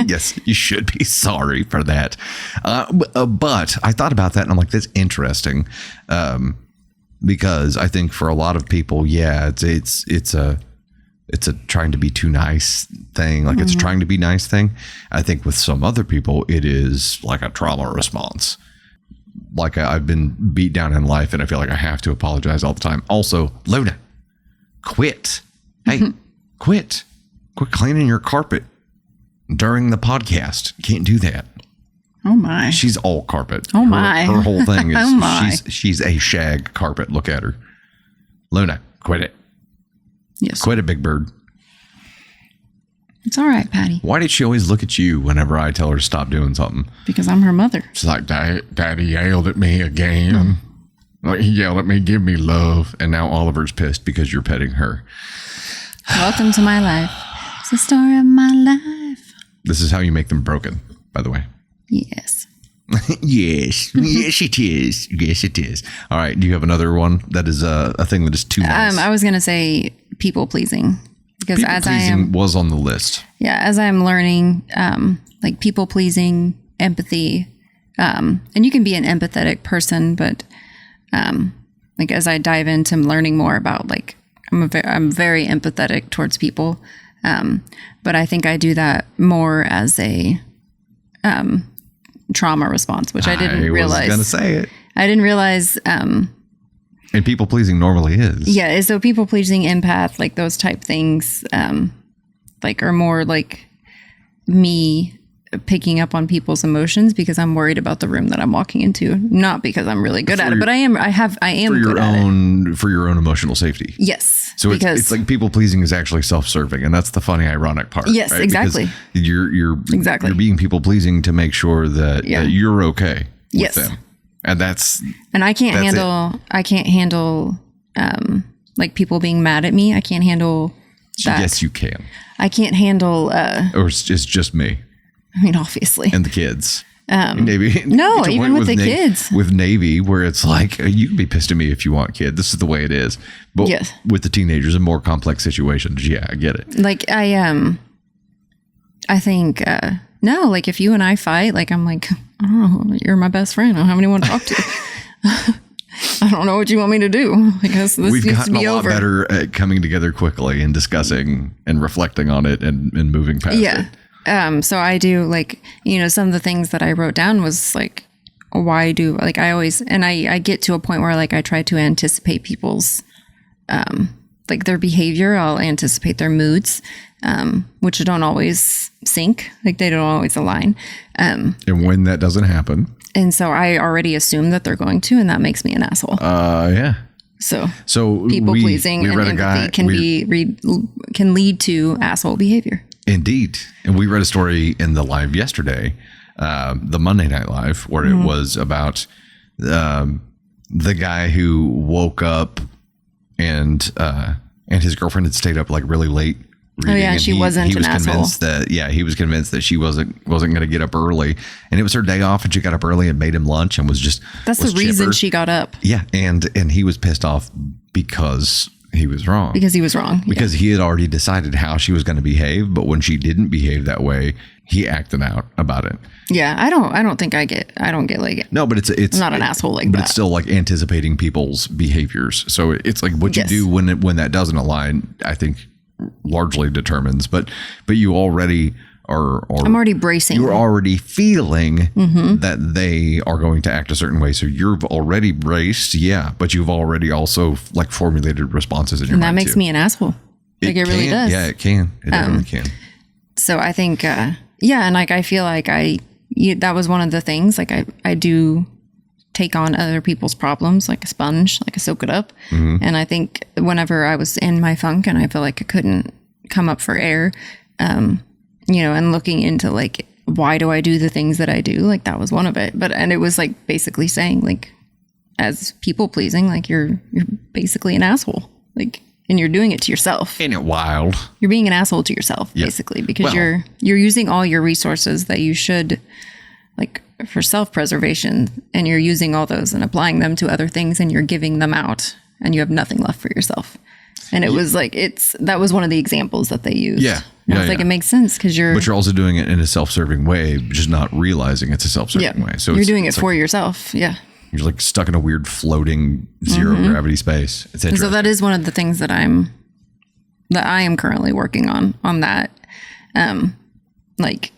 Yes, you should be sorry for that. But I thought about that and I'm like, that's interesting. Because I think for a lot of people, yeah, it's a trying to be too nice thing. Like it's a trying to be nice thing. I think with some other people, it is like a trauma response. Like I've been beat down in life and I feel like I have to apologize all the time. Also, Luna, quit. Hey, quit cleaning your carpet during the podcast. You can't do that.
Oh my.
She's all carpet.
Oh my.
Her whole thing is
oh my.
she's a shag carpet. Look at her. Luna, quit it.
Yes.
Quit it, Big Bird.
It's all right, Patty.
Why did she always look at you whenever I tell her to stop doing something?
Because I'm her mother.
She's like, Daddy yelled at me again. Like he yelled at me, give me love. And now Oliver's pissed because you're petting her.
Welcome to my life. It's the story of my life.
This is how you make them broken, by the way.
Yes.
Yes. Yes, it is. Yes, it is. All right. Do you have another one that is a thing that is too nice?
I was going to say people pleasing. Because
people
as
pleasing
I am
was on the list.
Yeah. As I'm learning, like people pleasing, empathy, and you can be an empathetic person, but like as I dive into learning more about like, I'm very empathetic towards people. But I think I do that more as a trauma response, which I didn't realize.
I was going to say it.
I didn't realize.
And people pleasing normally is.
Yeah. So people pleasing, empath, like those type things, like are more like me picking up on people's emotions because I'm worried about the room that I'm walking into, not because I'm really good at it, but I am good at it.
For your own emotional safety.
Yes.
So it's like people pleasing is actually self-serving, and that's the funny, ironic part.
Yes, right? Exactly.
Because you're being people pleasing to make sure that you're okay with them, and
I can't handle like people being mad at me. I can't handle that.
Yes, you can.
I can't handle.
Or it's just me.
I mean, obviously.
And the kids. Navy.
No, even with the kids.
With Navy, where it's like, you can be pissed at me if you want, kid. This is the way it is. But yes. With the teenagers in more complex situations, yeah, I get it.
Like, I think, no, like if you and I fight, like, I'm like, oh, you're my best friend. I don't have anyone to talk to. I don't know what you want me to do. I guess this
We've
needs to be over.
We've gotten a lot better at coming together quickly and discussing and reflecting on it and moving past it.
So I do, like, some of the things that I wrote down was like, why do, like, I always, and I get to a point where, like, I try to anticipate people's, like, their behavior. I'll anticipate their moods, which don't always sync. Like, they don't always align.
And when that doesn't happen.
And so I already assume that they're going to, and that makes me an asshole.
Yeah.
So people pleasing and empathy can lead to asshole behavior.
Indeed. And we read a story in the live yesterday, the Monday Night Live, where it was about the guy who wook up and his girlfriend had stayed up like really late reading. Oh yeah,
she wasn't an asshole.
He was convinced that she wasn't going to get up early, and it was her day off, and she got up early and made him lunch and was
the reason she got up.
Yeah, and he was pissed off because he was wrong.
Because he was wrong.
Because he had already decided how she was going to behave, but when she didn't behave that way, he acted out about it.
Yeah, I don't get like it.
No, but it's
I'm not an asshole like that.
But it's still like anticipating people's behaviors. So it's like what you do when that doesn't align, I think largely determines. But you already are.
I'm already bracing.
You're already feeling that they are going to act a certain way. So you've already braced, but you've already also like formulated responses in your mind.
And that makes me an asshole. Like it really does.
Yeah, it can. It definitely can.
So I think, and like I feel like that was one of the things. Like I do take on other people's problems like a sponge, like I soak it up. And I think whenever I was in my funk and I feel like I couldn't come up for air, and looking into like, why do I do the things that I do? Like that was one of it. And it was like basically saying like, as people pleasing, like you're basically an asshole. Like, and you're doing it to yourself.
Ain't it wild?
You're being an asshole to yourself, basically, because you're using all your resources that you should, like, for self-preservation, and you're using all those and applying them to other things, and you're giving them out, and you have nothing left for yourself. And it was like that was one of the examples that they used.
Yeah.
And it's like it makes sense because
but you're also doing it in a self-serving way, just not realizing it's a self-serving way. So
you're doing it for yourself. Yeah.
You're like stuck in a weird floating zero gravity space. It's interesting.
So that is one of the things that I am currently working on that, like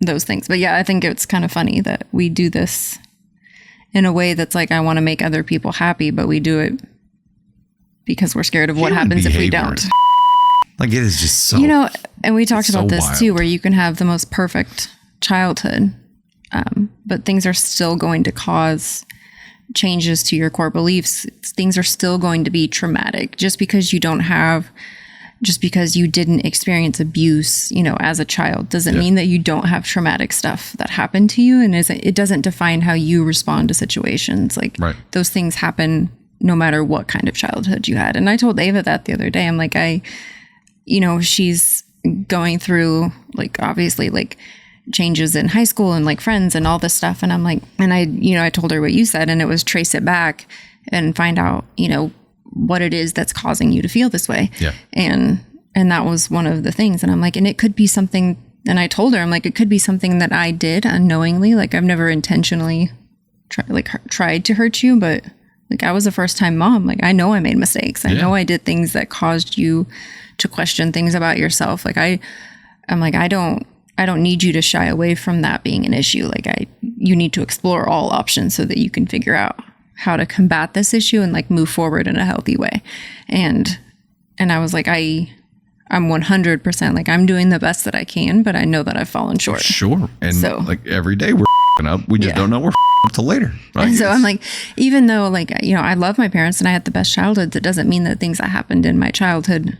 those things. But yeah, I think it's kind of funny that we do this in a way that's like, I want to make other people happy, but we do it because we're scared of what happens if we don't.
Like it is just so,
and we talked about this too, where you can have the most perfect childhood, but things are still going to cause changes to your core beliefs. Things are still going to be traumatic just because you didn't experience abuse, as a child doesn't mean that you don't have traumatic stuff that happened to you. And it doesn't define how you respond to situations. Like those things happen no matter what kind of childhood you had. And I told Ava that the other day. I'm like, she's going through like, obviously like changes in high school and like friends and all this stuff. And I'm like, and I told her what you said, and it was trace it back and find out, what it is that's causing you to feel this way. Yeah. And that was one of the things. And I'm like, and it could be something, and I told her, I'm like, it could be something that I did unknowingly. Like I've never intentionally tried to hurt you, but like I was a first time mom. Like I know I made mistakes. I know I did things that caused you to question things about yourself. Like I'm like, I don't need you to shy away from that being an issue. Like you need to explore all options so that you can figure out how to combat this issue and like move forward in a healthy way. And I was like, I'm 100% like I'm doing the best that I can, but I know that I've fallen short.
Sure. And so, like every day we're up, we just don't know we're up till later. Right?
And so I'm like, even though like, I love my parents and I had the best childhood, that doesn't mean that things that happened in my childhood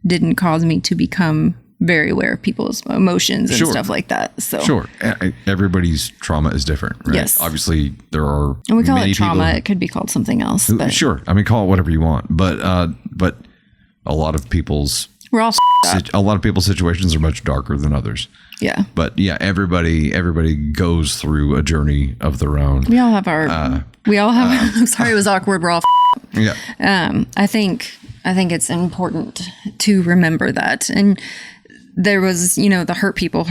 didn't cause me to become very aware of people's emotions and stuff like that. So
sure, everybody's trauma is different, right?
Yes,
obviously there are.
And we call it trauma. It could be called something else. But.
Sure, I mean, call it whatever you want, but a lot of people's
We're all
a lot of people's situations are much darker than others.
Yeah.
But yeah, everybody goes through a journey of their own.
We all have our, I'm sorry, it was awkward. We're all
yeah.
I think it's important to remember that. And there was, the hurt people.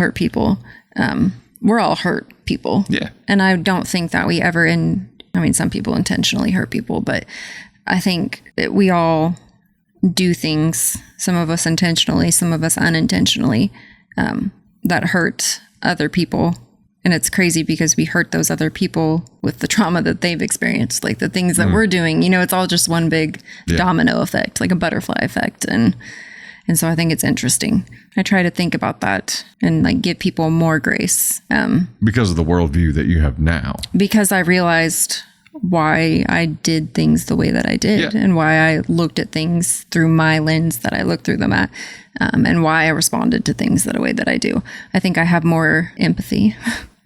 We're all hurt people.
Yeah.
And I don't think that we ever some people intentionally hurt people, but I think that we all do things, some of us intentionally, some of us unintentionally, that hurt other people. And it's crazy because we hurt those other people with the trauma that they've experienced, like the things that we're doing, it's all just one big domino effect, like a butterfly effect. And so I think it's interesting. I try to think about that and like give people more grace.
Because of the worldview that you have now.
Because I realized why I did things the way that I did and why I looked at things through my lens that I looked through them at, and why I responded to things the way that I do. I think I have more empathy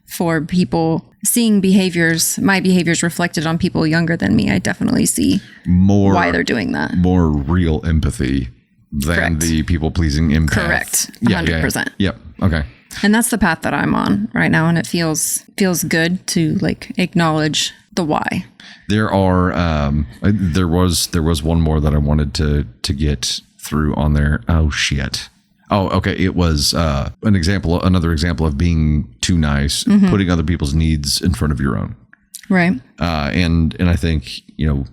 for people, seeing my behaviors reflected on people younger than me. I definitely see why they're doing that. More
real empathy than the people-pleasing empath.
Correct. 100%.
Yep. Okay.
And that's the path that I'm on right now, and it feels good to like acknowledge the why.
There was one more that I wanted to get through on there. Oh shit. Oh, okay. It was another example of being too nice, putting other people's needs in front of your own.
Right.
And I think, you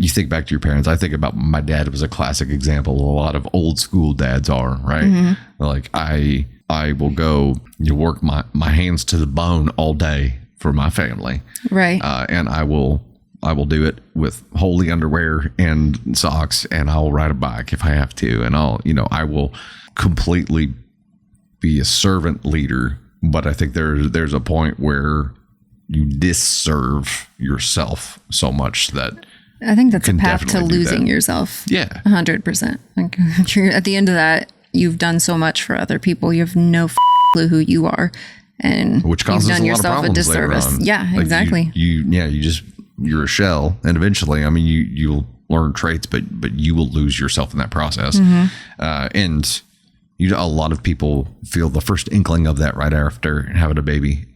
think back to your parents. I think about my dad was a classic example. A lot of old school dads are, right? Mm-hmm. Like I will go work my hands to the bone all day for my family.
Right.
And I will do it with holy underwear and socks, and I'll ride a bike if I have to. And I will completely be a servant leader. But I think there's a point where you disserve yourself so much that
I think that's a path to losing yourself.
Yeah.
100%. Like, at the end of that, you've done so much for other people. You have no clue who you are. And
which causes
you've done
a lot of
yourself a disservice. Yeah, like exactly.
You're a shell. And eventually, you'll learn traits, but you will lose yourself in that process. Mm-hmm. And a lot of people feel the first inkling of that right after having a baby.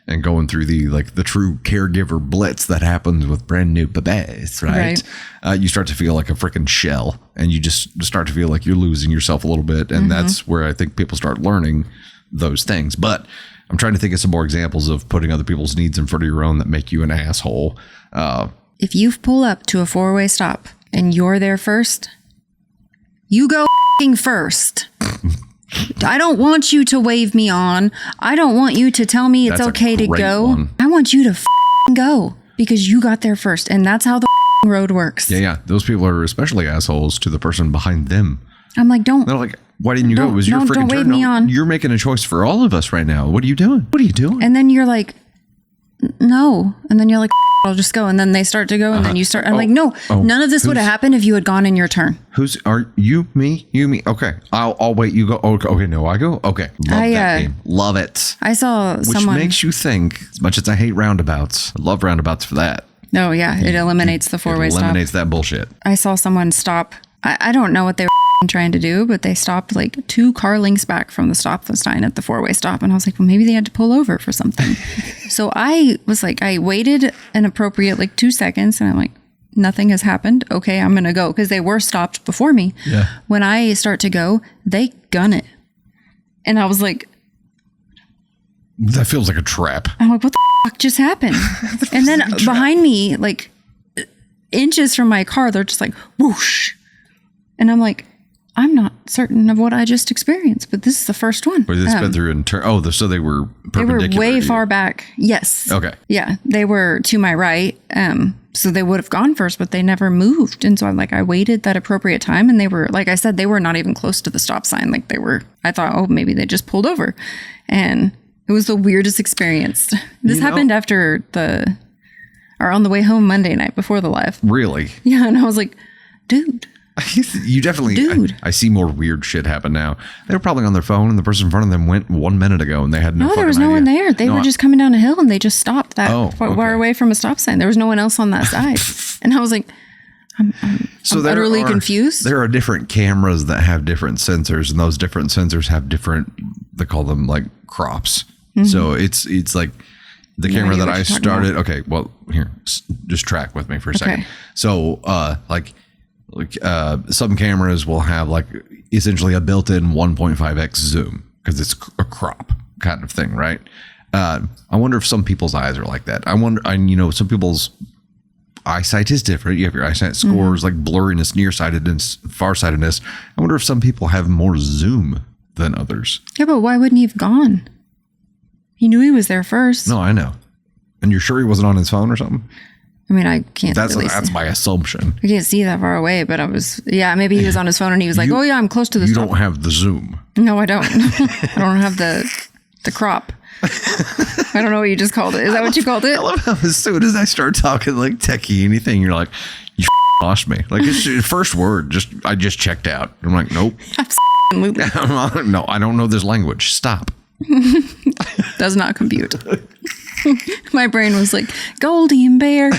And going through the true caregiver blitz that happens with brand new babies, right? You start to feel like a freaking shell, and you just start to feel like you're losing yourself a little bit. And that's where I think people start learning those things. But I'm trying to think of some more examples of putting other people's needs in front of your own that make you an asshole.
If you pull up to a 4-way stop and you're there first, you go first. I don't want you to wave me on. I don't want you to tell me it's okay to go. One. I want you to go because you got there first. And that's how the road works.
Yeah. Those people are especially assholes to the person behind them.
I'm like,
they're like, why didn't you go? It was your freaking turn.
Don't wave me on.
You're making a choice for all of us right now. What are you doing?
And then you're like, no. And then you're like, I'll just go. And then they start to go. And then you start. I'm like, no, none of this would have happened if you had gone in your turn.
Are you, me? Okay. I'll wait. You go. Okay. No, I go. Okay. Love that game. Love it.
I saw someone.
Which makes you think, as much as I hate roundabouts, I love roundabouts for that.
Oh, yeah. It eliminates the 4-way stop. It
eliminates that bullshit.
I saw someone stop. I don't know what they were trying to do, but they stopped like 2 car lengths back from the stop sign at the 4-way stop. And I was like, well, maybe they had to pull over for something. So I was like, I waited an appropriate 2 seconds, and I'm like, nothing has happened. Okay, I'm going to go. Because they were stopped before me.
Yeah.
When I start to go, they gun it. And I was like,
that feels like a trap.
I'm like, what the fuck just happened? And then behind me, like inches from my car, they're just like, whoosh. And I'm like, I'm not certain of what I just experienced, but this is the first one.
Where they sped through in turn. Oh, so they were perpendicular.
They were way far back. Yes.
Okay.
Yeah, they were to my right. So they would have gone first, but they never moved. And so I waited that appropriate time, and they were, like I said, they were not even close to the stop sign. Like I thought, oh, maybe they just pulled over. And it was the weirdest experience. This happened after on the way home Monday night before the live.
Really?
Yeah. And I was like, dude.
You definitely, dude. I see more weird shit happen now. They were probably on their phone, and the person in front of them went 1 minute ago, and they had no.
No, there was no one there. They were just coming down a hill, and they just stopped far away from a stop sign. There was no one else on that side, and I was like, I'm utterly confused.
There are different cameras that have different sensors, and those different sensors have different, they call them like crops. So it's like the camera that I started. Okay, well, here, just track with me for a second. So some cameras will have like essentially a built-in 1.5x zoom because it's a crop kind of thing, right? I wonder if some people's eyes are like that. Some people's eyesight is different. You have your eyesight scores like blurriness, nearsightedness, farsightedness. I wonder if some people have more zoom than others.
Yeah, but why wouldn't he have gone? He knew he was there first.
No, I know. And you're sure he wasn't on his phone or something?
I mean, I can't.
That's my assumption.
I can't see that far away, but maybe he was on his phone and he was like, "Oh yeah, I'm close to this."
You don't have the zoom.
No, I don't. I don't have the crop. I don't know what you just called it. Is that what you called it?
I love how as soon as I start talking like techie anything, you're like, "You lost me." Like it's the first word, I just checked out. I'm like, nope.
Absolutely.
No, I don't know this language. Stop.
Does not compute. My brain was like, Goldie and Bear.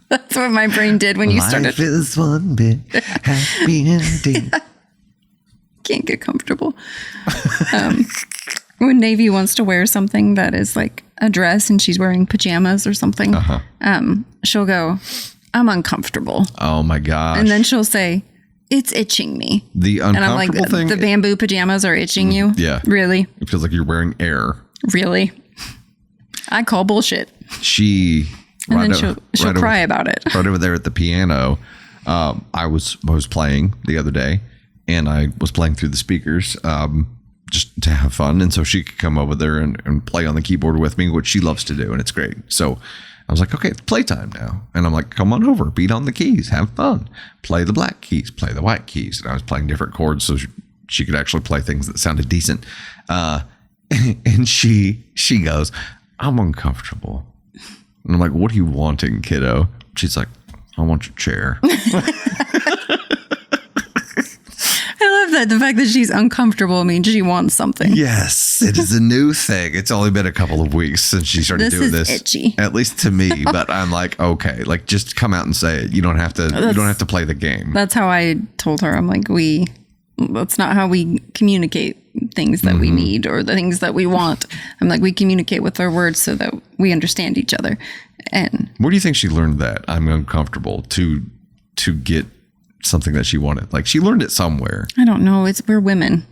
That's what my brain did when you started.
Life is one big happy ending.
Can't get comfortable. When Navy wants to wear something that is like a dress and she's wearing pajamas or something, she'll go, I'm uncomfortable.
Oh my gosh.
And then she'll say, it's itching me.
The uncomfortable thing.
The bamboo pajamas are itching you?
Yeah.
Really?
It feels like you're wearing air.
Really? I call bullshit.
She'll
cry about it.
Right over there at the piano. I was playing the other day, and I was playing through the speakers just to have fun. And so she could come over there and play on the keyboard with me, which she loves to do, and it's great. So I was like, okay, it's playtime now. And I'm like, come on over, beat on the keys, have fun. Play the black keys, play the white keys. And I was playing different chords so she could actually play things that sounded decent. And she goes, I'm uncomfortable. And I'm like, what are you wanting, kiddo? She's like, I want your chair.
I love that. The fact that she's uncomfortable means she wants something.
Yes, it is a new thing. It's only been a couple of weeks since she started doing this.
Itchy.
At least to me. But I'm like, okay, like just come out and say it. You don't have to play the game.
That's how I told her. I'm like, that's not how we communicate things that we need or the things that we want. I'm like, we communicate with our words so that we understand each other. And
where do you think she learned that? I'm uncomfortable to get something that she wanted. Like she learned it somewhere.
I don't know. We're women.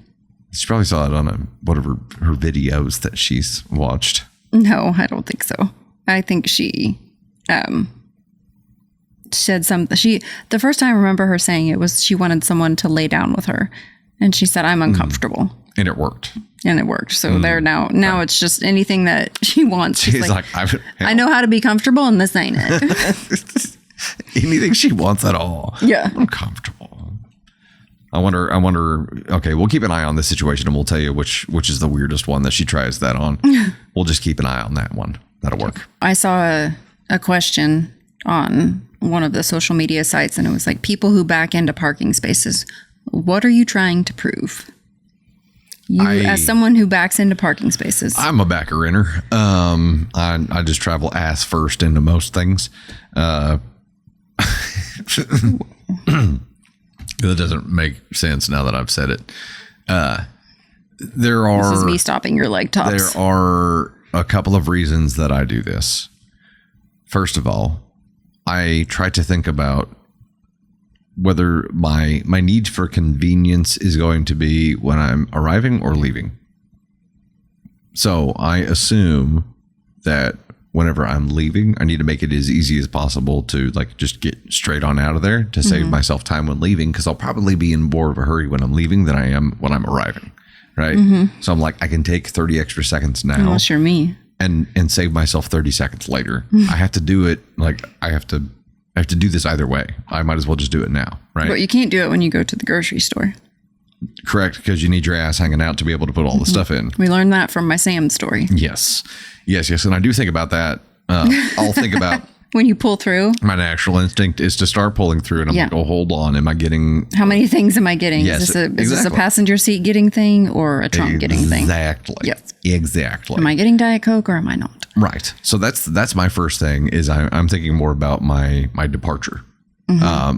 She probably saw it on one of her videos that she's watched.
No, I don't think so. I think she said something. The first time I remember her saying it was she wanted someone to lay down with her. And she said, I'm uncomfortable.
And it worked.
So there now it's just anything that she wants.
She's like
I know how to be comfortable and this ain't it.
Anything she wants at all.
Yeah.
I'm comfortable. I wonder. Okay, we'll keep an eye on this situation and we'll tell you which is the weirdest one that she tries that on. We'll just keep an eye on that one. That'll work.
I saw a question on one of the social media sites and it was like, people who back into parking spaces, what are you trying to prove? As someone who backs into parking spaces.
I'm a backer inner. I just travel ass first into most things. That doesn't make sense now that I've said it. This
is me stopping your leg tops.
There are a couple of reasons that I do this. First of all, I try to think about whether my need for convenience is going to be when I'm arriving or leaving. So I assume that whenever I'm leaving, I need to make it as easy as possible to like just get straight on out of there to save myself time when leaving, because I'll probably be in more of a hurry when I'm leaving than I am when I'm arriving. Right. So I'm like, I can take 30 extra seconds now.
Unless you're me.
And save myself 30 seconds later. I have to do it. Like I have to do this either way. I might as well just do it now. Right.
But you can't do it when you go to the grocery store.
Correct. Because you need your ass hanging out to be able to put all the stuff in.
We learned that from my Sam story.
Yes. And I do think about that. I'll think about
when you pull through.
My natural instinct is to start pulling through, and I'm like, oh, hold on. Am I getting?
How many things am I getting?
Yes,
is this a passenger seat getting thing or a trunk getting thing?
Exactly.
Yes.
Exactly.
Am I getting Diet Coke or am I not?
Right. So that's my first thing is I'm thinking more about my departure.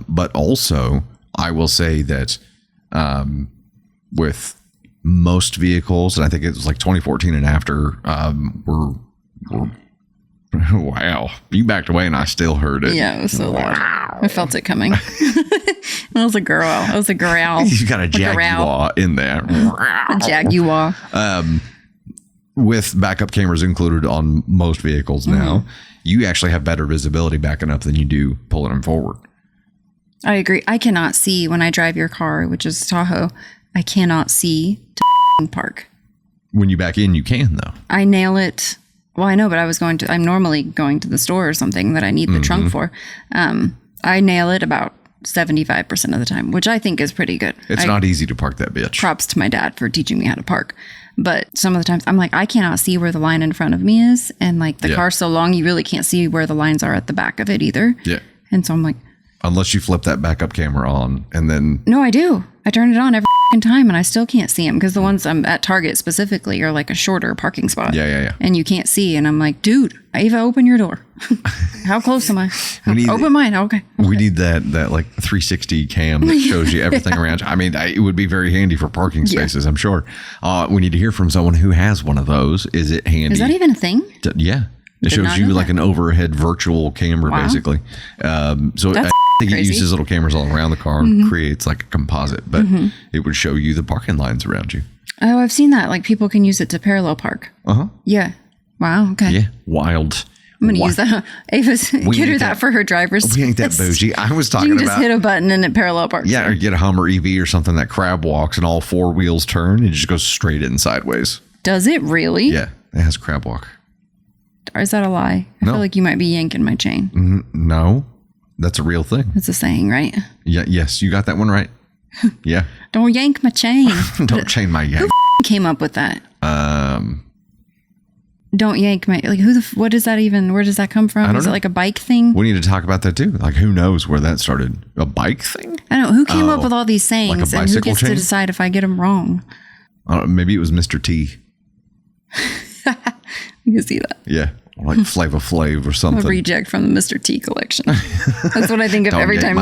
But also, I will say that with most vehicles, and I think it was like 2014 and after, we're wow, you backed away and I still heard it.
Yeah, it was so loud. I felt it coming. It was a growl. It was a growl.
You got a Jaguar in there.
A Jaguar.
With backup cameras included on most vehicles now, you actually have better visibility backing up than you do pulling them forward.
I agree. I cannot see when I drive your car, which is Tahoe. I cannot see to park.
When you back in, you can, though.
I nail it. Well, I know, but I'm normally going to the store or something that I need the trunk for. I nail it about 75% of the time, which I think is pretty good.
It's not easy to park that bitch.
Props to my dad for teaching me how to park. But some of the times I'm like, I cannot see where the line in front of me is. And like the car's so long, you really can't see where the lines are at the back of it either.
Yeah.
And so I'm like,
unless you flip that backup camera on and then.
No, I do. I turn it on every time and I still can't see them because the ones I'm at Target specifically are like a shorter parking spot.
Yeah.
And you can't see. And I'm like, dude, Ava, open your door. How close am I? Open mine. Okay.
We need that like 360 cam that shows you everything around you. I mean, it would be very handy for parking spaces, I'm sure. We need to hear from someone who has one of those. Is it handy?
Is that even a thing?
Yeah. It shows you like an overhead virtual camera, basically. So I think it uses little cameras all around the car and creates like a composite, but it would show you the parking lines around you.
Oh, I've seen that. Like people can use it to parallel park. Yeah. Wow. Okay.
Yeah. Wild.
I'm going to use that. Ava's, get her that for her driver's.
We ain't that bougie. I was talking about.
You can just hit a button and it parallel parks.
Yeah. Or get a Hummer EV or something that crab walks and all four wheels turn and it just goes straight in sideways.
Does it really?
Yeah. It has crab walk.
Or is that a lie? I feel like you might be yanking my chain.
No, that's a real thing.
It's a saying, right?
Yeah. Yes. You got that one right. Yeah.
Don't yank my chain.
Don't chain my yank.
Who came up with that? Don't yank my, like what is that even? Where does that come from? Is it like a bike thing?
We need to talk about that too. Like who knows where that started? A bike thing?
I don't know. Who came up with all these sayings
like
and who gets to decide if I get them wrong?
Maybe it was Mr. T.
You can see that.
Yeah. Like Flava Flav or something.
A reject from the Mr. T collection. That's what I think of every time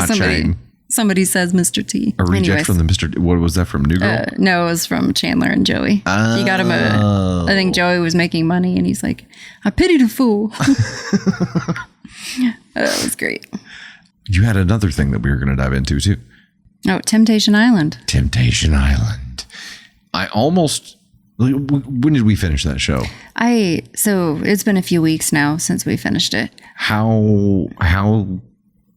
somebody says Mr. T.
A reject from the Mr. What was that from? New Girl?
No, it was from Chandler and Joey. He got him I think Joey was making money and he's like, I pity the fool. That was great.
You had another thing that we were going to dive into too.
Oh, Temptation Island.
Temptation Island. When did we finish that show?
So it's been a few weeks now since we finished it.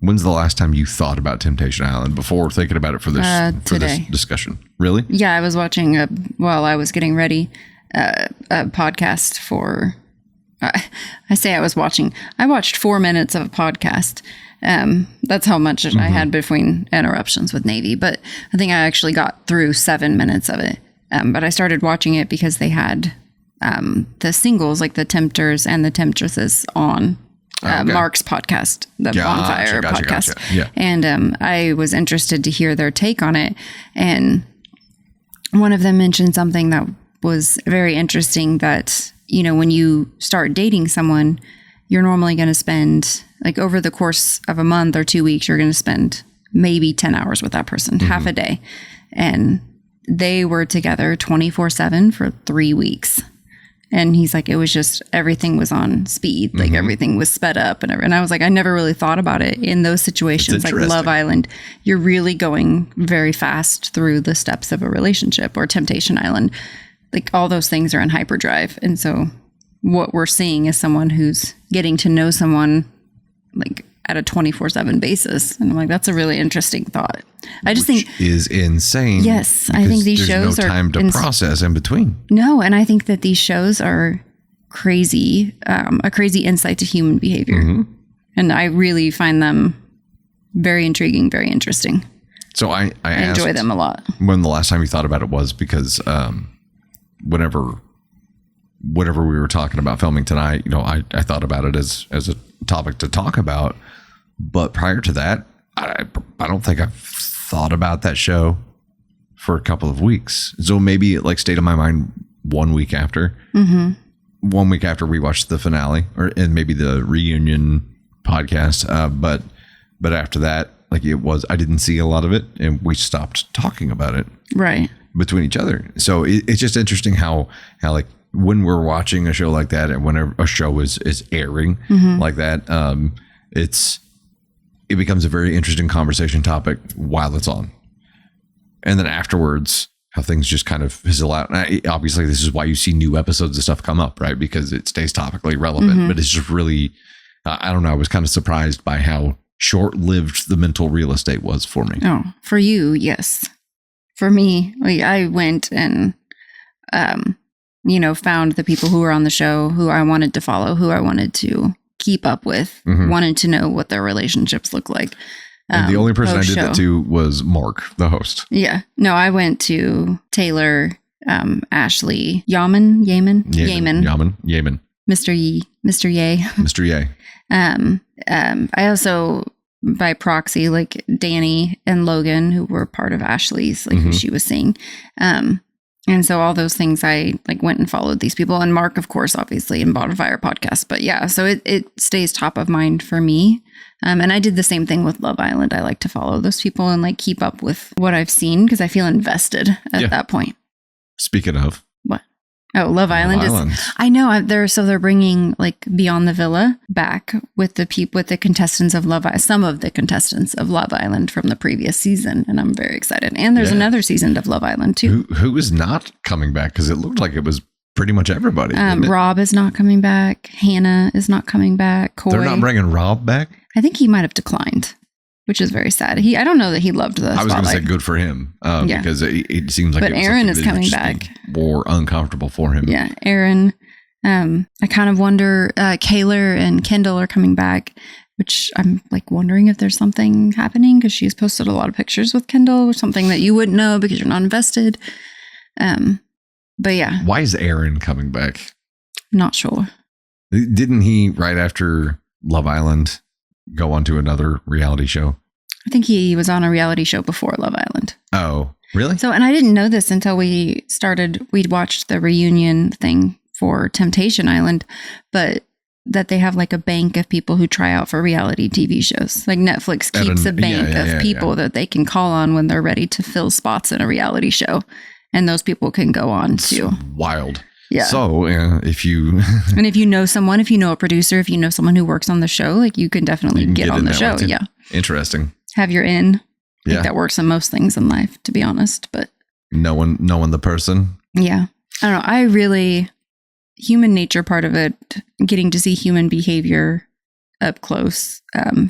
When's the last time you thought about Temptation Island before thinking about it for this discussion? Really?
Yeah, I was watching while I was getting ready a podcast for. I watched 4 minutes of a podcast. That's how much I had between interruptions with Navy, but I think I actually got through 7 minutes of it. But I started watching it because they had the singles, like the Tempters and the Temptresses on Mark's podcast, the Bonfire podcast.
Gotcha. Yeah.
And I was interested to hear their take on it. And one of them mentioned something that was very interesting that, when you start dating someone, you're normally going to spend, like over the course of a month or 2 weeks, you're going to spend maybe 10 hours with that person, half a day. And they were together 24/7 for 3 weeks. And he's like, it was just, everything was on speed. Like everything was sped up and I was like, I never really thought about it in those situations. Like Love Island, you're really going very fast through the steps of a relationship, or Temptation Island. Like all those things are in hyperdrive. And so what we're seeing is someone who's getting to know someone like at a 24/7 basis. And I'm like, that's a really interesting thought. I just think
is insane.
Yes. I think these shows
no time to process in between.
No. And I think that these shows are crazy, a crazy insight to human behavior. And I really find them very intriguing, very interesting.
So I
enjoy them a lot.
When the last time you thought about it was, because whenever we were talking about filming tonight, I thought about it as a topic to talk about. But prior to that, I don't think I've thought about that show for a couple of weeks. So maybe it stayed in my mind 1 week after. 1 week after we watched the finale, and maybe the reunion podcast. But after that, Like I didn't see a lot of it, and we stopped talking about it
right
between each other. So it's just interesting how like when we're watching a show like that, and whenever a show is airing like that, it becomes a very interesting conversation topic while it's on, and then afterwards, how things just kind of fizzle out. And obviously, this is why you see new episodes of stuff come up, right? Because it stays topically relevant. But it's just really, I don't know. I was kind of surprised by how short-lived the mental real estate was for me.
Oh, for you, yes. For me, I went and, found the people who were on the show, who I wanted to follow, who I wanted to keep up with, wanted to know what their relationships look like.
And the only person I did that to was Mark, the host.
Yeah. No, I went to Taylor, Ashley, Yaman. Mr. Ye.
Mr. Ye.
I also, by proxy, like Danny and Logan, who were part of Ashley's, like who she was seeing. And so all those things, I like went and followed these people, and Mark, of course, obviously, in Bonfire podcast. But yeah, so it stays top of mind for me. And I did the same thing with Love Island. I like to follow those people and like keep up with what I've seen because I feel invested at that point. Speaking
of
what? Oh, Love Island I know they're bringing like Beyond the Villa back with the contestants of some of the contestants of Love Island from the previous season, and I'm very excited. And there's another season of Love Island too.
Who is not coming back? Because it looked like it was pretty much everybody.
Rob is not coming back. Hannah is not coming back. Coy.
They're not bringing Rob back?
I think he might have declined, which is very sad. I don't know that he loved the
I was going to say good for him because it seems like
but Aaron is coming back.
More uncomfortable for him.
Yeah, Aaron. I kind of wonder, Kaylor and Kendall are coming back, which I'm like wondering if there's something happening because she's posted a lot of pictures with Kendall or something that you wouldn't know because you're not invested. But yeah.
Why is Aaron coming back?
Not sure.
Didn't he, right after Love Island, go on to another reality show?
I think he was on a reality show before Love Island.
Oh, really?
So, and I didn't know this until we'd watched the reunion thing for Temptation Island, but that they have like a bank of people who try out for reality TV shows. Like Netflix keeps a bank of people that they can call on when they're ready to fill spots in a reality show. And those people can go on too.
Wild.
Yeah.
So if you
and if you know someone, if you know a producer, if you know someone who works on the show, like you can definitely get on the show. Yeah.
Interesting.
Have your in. I think that works on most things in life, to be honest. But knowing
the person.
Yeah. I don't know. Human nature part of it, getting to see human behavior up close,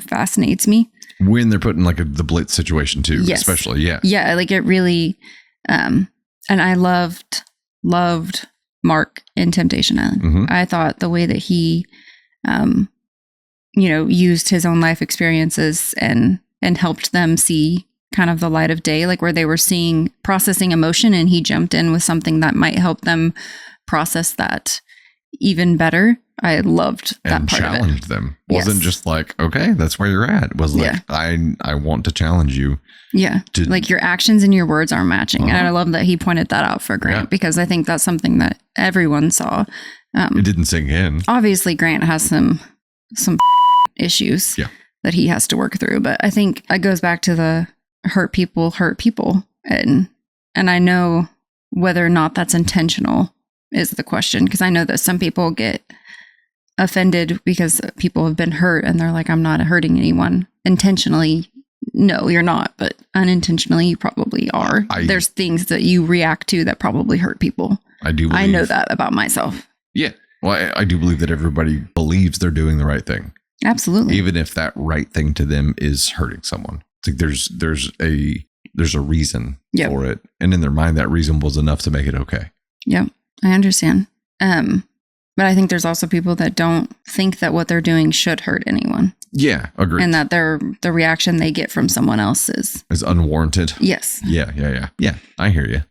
fascinates me.
When they're put in like the Blitz situation too, especially. Yeah.
Yeah. Like it really, and I loved Mark in Temptation Island. I thought the way that he, used his own life experiences and helped them see kind of the light of day, like where they were processing emotion, and he jumped in with something that might help them process that even better. I loved that part of it. And
challenged them. Wasn't just like, okay, that's where you're at. It was like, I want to challenge you.
Yeah. Like your actions and your words aren't matching. And I love that he pointed that out for Grant because I think that's something that everyone saw.
It didn't sink in.
Obviously, Grant has some issues that he has to work through. But I think it goes back to the hurt people. And I know whether or not that's intentional is the question. Because I know that some people get offended because people have been hurt and they're like, I'm not hurting anyone intentionally. No, you're not, but unintentionally you probably are. There's things that you react to that probably hurt people. I know that about myself.
Yeah. Well, I do believe that everybody believes they're doing the right thing.
Absolutely.
Even if that right thing to them is hurting someone. I think there's a reason for it. And in their mind, that reason was enough to make it okay.
Yep. I understand. But I think there's also people that don't think that what they're doing should hurt anyone.
Yeah, agree.
And that the reaction they get from someone else is
unwarranted.
Yes.
Yeah. I hear you.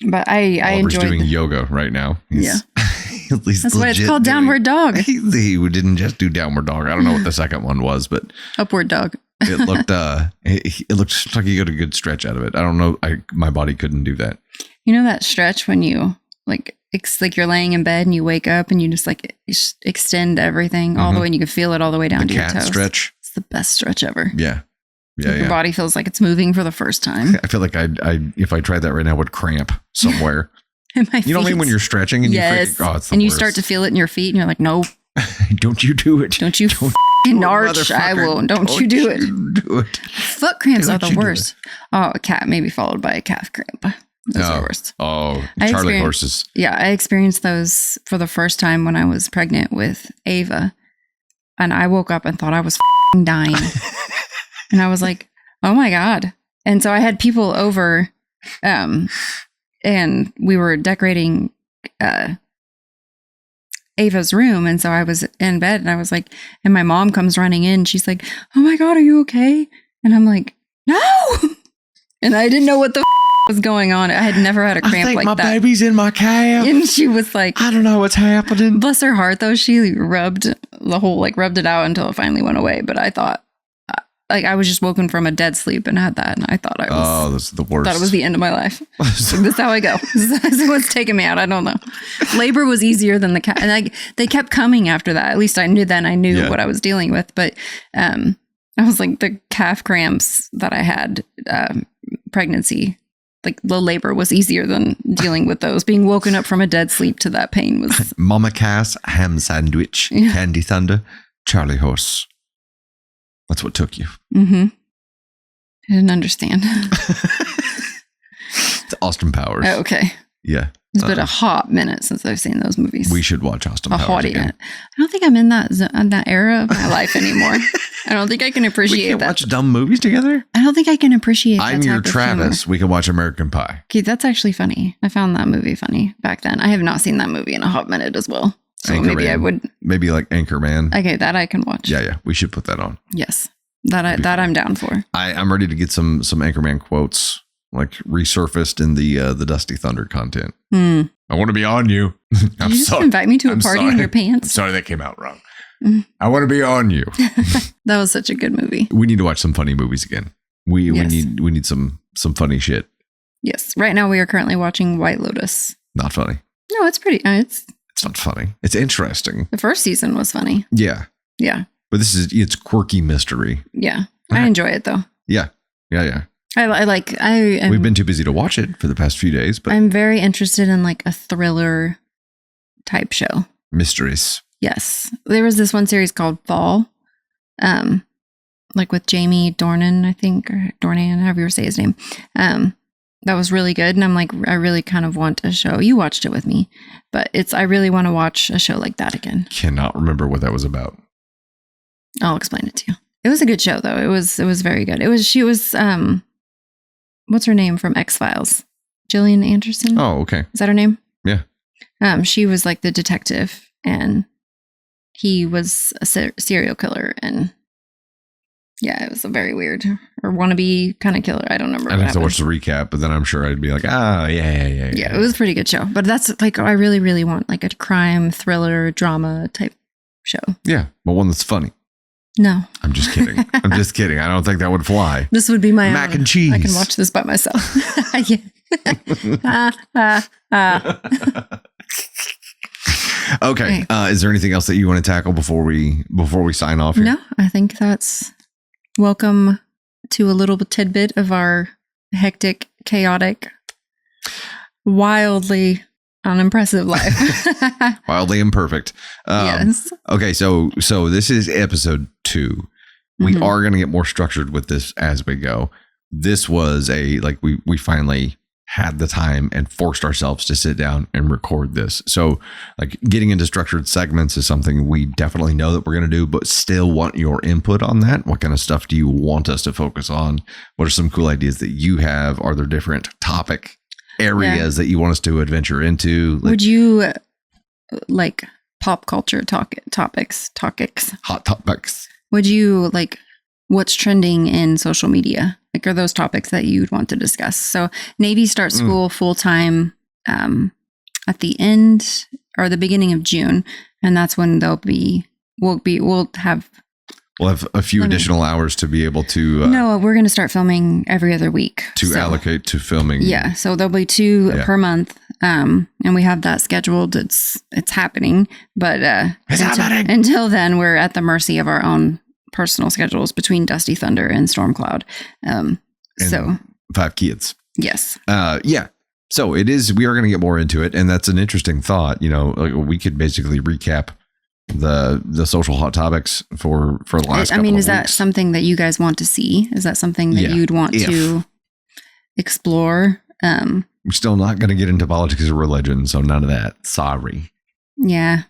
But I
Oliver's
enjoyed
doing yoga right now.
At least that's why it's called Downward Dog.
He didn't just do Downward Dog. I don't know what the second one was, but
Upward Dog.
It looked like he got a good stretch out of it. I don't know. My body couldn't do that.
You know that stretch when you it's like you're laying in bed and you wake up and you just like extend everything all the way and you can feel it all the way down to your toes.
Stretch.
It's the best stretch ever.
Yeah. Yeah,
Your body feels like it's moving for the first time.
I feel like I if I tried that right now, I would cramp somewhere.
In my feet.
You know what I mean? When you're stretching and
yes. You start to feel it in your feet and you're like, no.
Don't you do it.
Don't you arch. I won't. Don't you do it.
Do it.
Foot cramps are the worst. Oh, a cat, maybe followed by a calf cramp. Those are the worst.
Oh, Charlie horses.
Yeah, I experienced those for the first time when I was pregnant with Ava. And I woke up and thought I was dying. And I was like, oh my God. And so I had people over and we were decorating Ava's room. And so I was in bed and I was like, and my mom comes running in. She's like, oh my God, are you okay? And I'm like, no. And I didn't know what the was going on. I had never had a cramp like that.
My baby's in my calf.
And she was like,
I don't know what's happening.
Bless her heart, though. She rubbed it out until it finally went away. But I thought, I was just woken from a dead sleep and had that. And I thought
that's the worst.
Thought it was the end of my life. This is how I go. This is what's taking me out. I don't know. Labor was easier than the cat. And they kept coming after that. At least I knew then. I knew what I was dealing with. But I was like, the calf cramps that I had pregnancy, like the labor was easier than dealing with those. Being woken up from a dead sleep to that pain was...
Mama Cass, ham sandwich, Candy Thunder, Charlie horse. That's what took you.
Mm-hmm. I didn't understand.
It's Austin Powers.
Oh, okay.
Yeah.
It's been a hot minute since I've seen those movies.
We should watch Austin Powers again.
I don't think I'm in that era of my life anymore. I don't think I can appreciate that.
We can't watch dumb movies together?
I don't think I can appreciate that.
I'm your Travis. We can watch American Pie.
Okay, that's actually funny. I found that movie funny back then. I have not seen that movie in a hot minute as well. So maybe I would.
Maybe like Anchorman.
Okay, that I can watch.
Yeah. We should put that on.
Yes. That I'm down for.
I'm ready to get some Anchorman quotes like resurfaced in the Dusty Thunder content. I want to be on you.
Did you just invite me to a party in your pants?
I'm sorry, that came out wrong. I want to be on you.
That was such a good movie.
We need to watch some funny movies again. We need some funny shit.
Yes. Right now we are currently watching White Lotus.
Not funny.
No, it's pretty. It's
not funny. It's interesting.
The first season was funny.
Yeah.
Yeah.
But it's quirky mystery.
Yeah. I enjoy it though.
Yeah.
We've
been too busy to watch it for the past few days, but
I'm very interested in like a thriller type show.
Mysteries.
Yes. There was this one series called Fall. Like with Jamie Dornan, I think, or Dornan, however you say his name. That was really good. And I'm like, I really kind of want a show. You watched it with me, but I really want to watch a show like that again.
Cannot remember what that was about.
I'll explain it to you. It was a good show though. It was very good. She was what's her name from X-Files? Gillian Anderson?
Oh, okay.
Is that her name?
Yeah.
She was like the detective and he was a serial killer, and yeah, it was a very weird or wannabe kind of killer. I don't remember.
I'd have to watch the recap, but then I'm sure I'd be like, yeah.
Yeah, it was a pretty good show. But that's like, I really, really want like a crime, thriller, drama type show.
Yeah, but one that's funny.
No.
I'm just kidding. I don't think that would fly.
This would be my
mac and cheese.
I can watch this by myself.
Okay. Is there anything else that you want to tackle before we sign off here?
No, I think that's welcome to a little tidbit of our hectic, chaotic, wildly unimpressive life.
Wildly imperfect.
Yes.
Okay, so this is episode 2. We are going to get more structured with this as we go. This was we finally had the time and forced ourselves to sit down and record this. So like getting into structured segments is something we definitely know that we're going to do, but still want your input on that. What kind of stuff do you want us to focus on? What are some cool ideas that you have? Are there different topic areas that you want us to adventure into?
Would you like pop culture topics?
Hot topics.
Would you like what's trending in social media? Like, are those topics that you'd want to discuss? So Navy starts school full time at the end or the beginning of June, and that's when we'll have
a few additional hours to be able to.
No, we're going to start filming every other week
to allocate to filming.
Yeah, so there'll be 2 per month, and we have that scheduled. It's happening, but
it's happening.
Until then, we're at the mercy of our own personal schedules between Dusty Thunder and Stormcloud. So
5 kids.
Yes.
Yeah. So it is, we are going to get more into it. And that's an interesting thought. You know, like we could basically recap the social hot topics for the last couple of weeks.
Is that something that you guys want to see? Is that something that you'd want to explore?
We're still not going to get into politics or religion. So none of that. Sorry.
Yeah.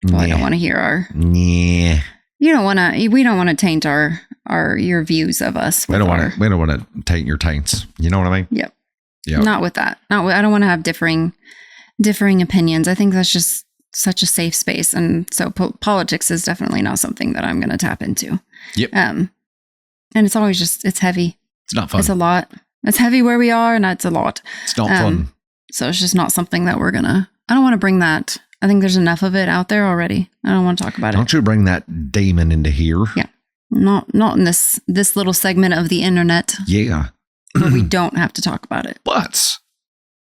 Well, I don't want to hear our.
Yeah.
You don't want to. We don't want to taint your views of us.
We don't want to taint your taints. You know what I mean?
Yep. Yeah. Not with that. I don't want to have differing opinions. I think that's just such a safe space, and so politics is definitely not something that I'm going to tap into.
Yep.
And it's always it's heavy.
It's not fun.
It's a lot. It's heavy where we are, and it's a lot.
It's not fun.
So it's just not something that we're gonna. I don't want to bring that. I think there's enough of it out there already. I don't want to talk about it.
Don't you bring that demon into here?
Yeah. Not in this little segment of the internet.
Yeah.
Where we don't have to talk about it.
But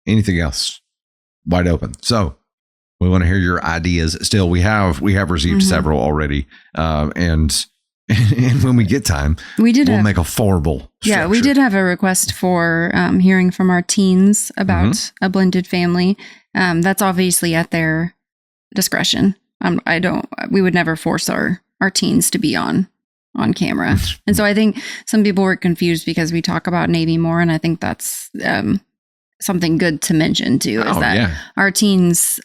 anything else? Wide open. So we want to hear your ideas. Still, we have received several already. And when we get time, we'll make a formal structure.
Yeah, we did have a request for hearing from our teens about a blended family. That's obviously at their discretion. We would never force our teens to be on camera. And so I think some people were confused because we talk about Navy more. And I think that's something good to mention too, is that our teens,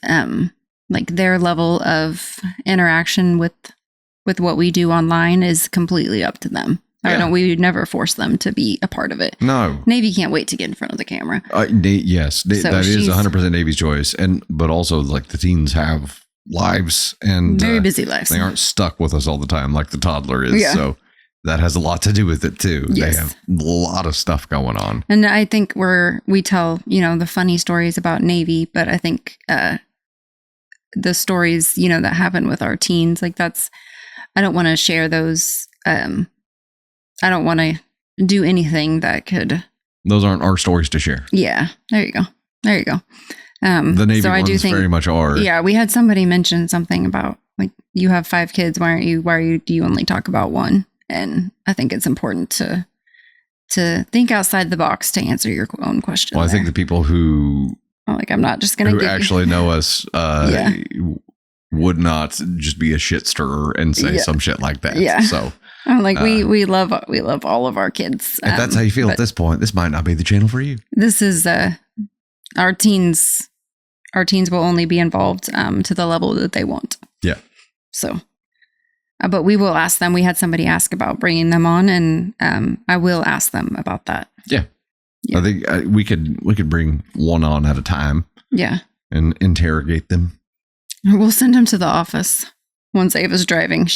like their level of interaction with what we do online is completely up to them. We would never force them to be a part of it.
No.
Navy can't wait to get in front of the camera.
Yes, that is 100% Navy's choice. But also like the teens have lives and
very busy lives.
They aren't stuck with us all the time like the toddler is. Yeah. So that has a lot to do with it too. Yes. They have a lot of stuff going on.
And I think we tell, the funny stories about Navy, but I think the stories, that happen with our teens, like I don't want to share those. I don't want to do anything that could.
Those aren't our stories to share.
Yeah. There you go.
The Navy ones very much are.
Yeah. We had somebody mention something about like, you have 5 kids. Why do you only talk about one? And I think it's important to think outside the box to answer your own question.
Well, I think the people who.
I'm not just going to
actually know us. Would not just be a shit stirrer and say some shit like that. Yeah. So
I'm like, we love all of our kids.
If that's how you feel at this point, this might not be the channel for you.
This is our teens will only be involved to the level that they want.
Yeah.
So, but we will ask them. We had somebody ask about bringing them on, and I will ask them about that.
Yeah. I think we could bring one on at a time.
Yeah.
And interrogate them.
We'll send him to the office. Once Ava's driving,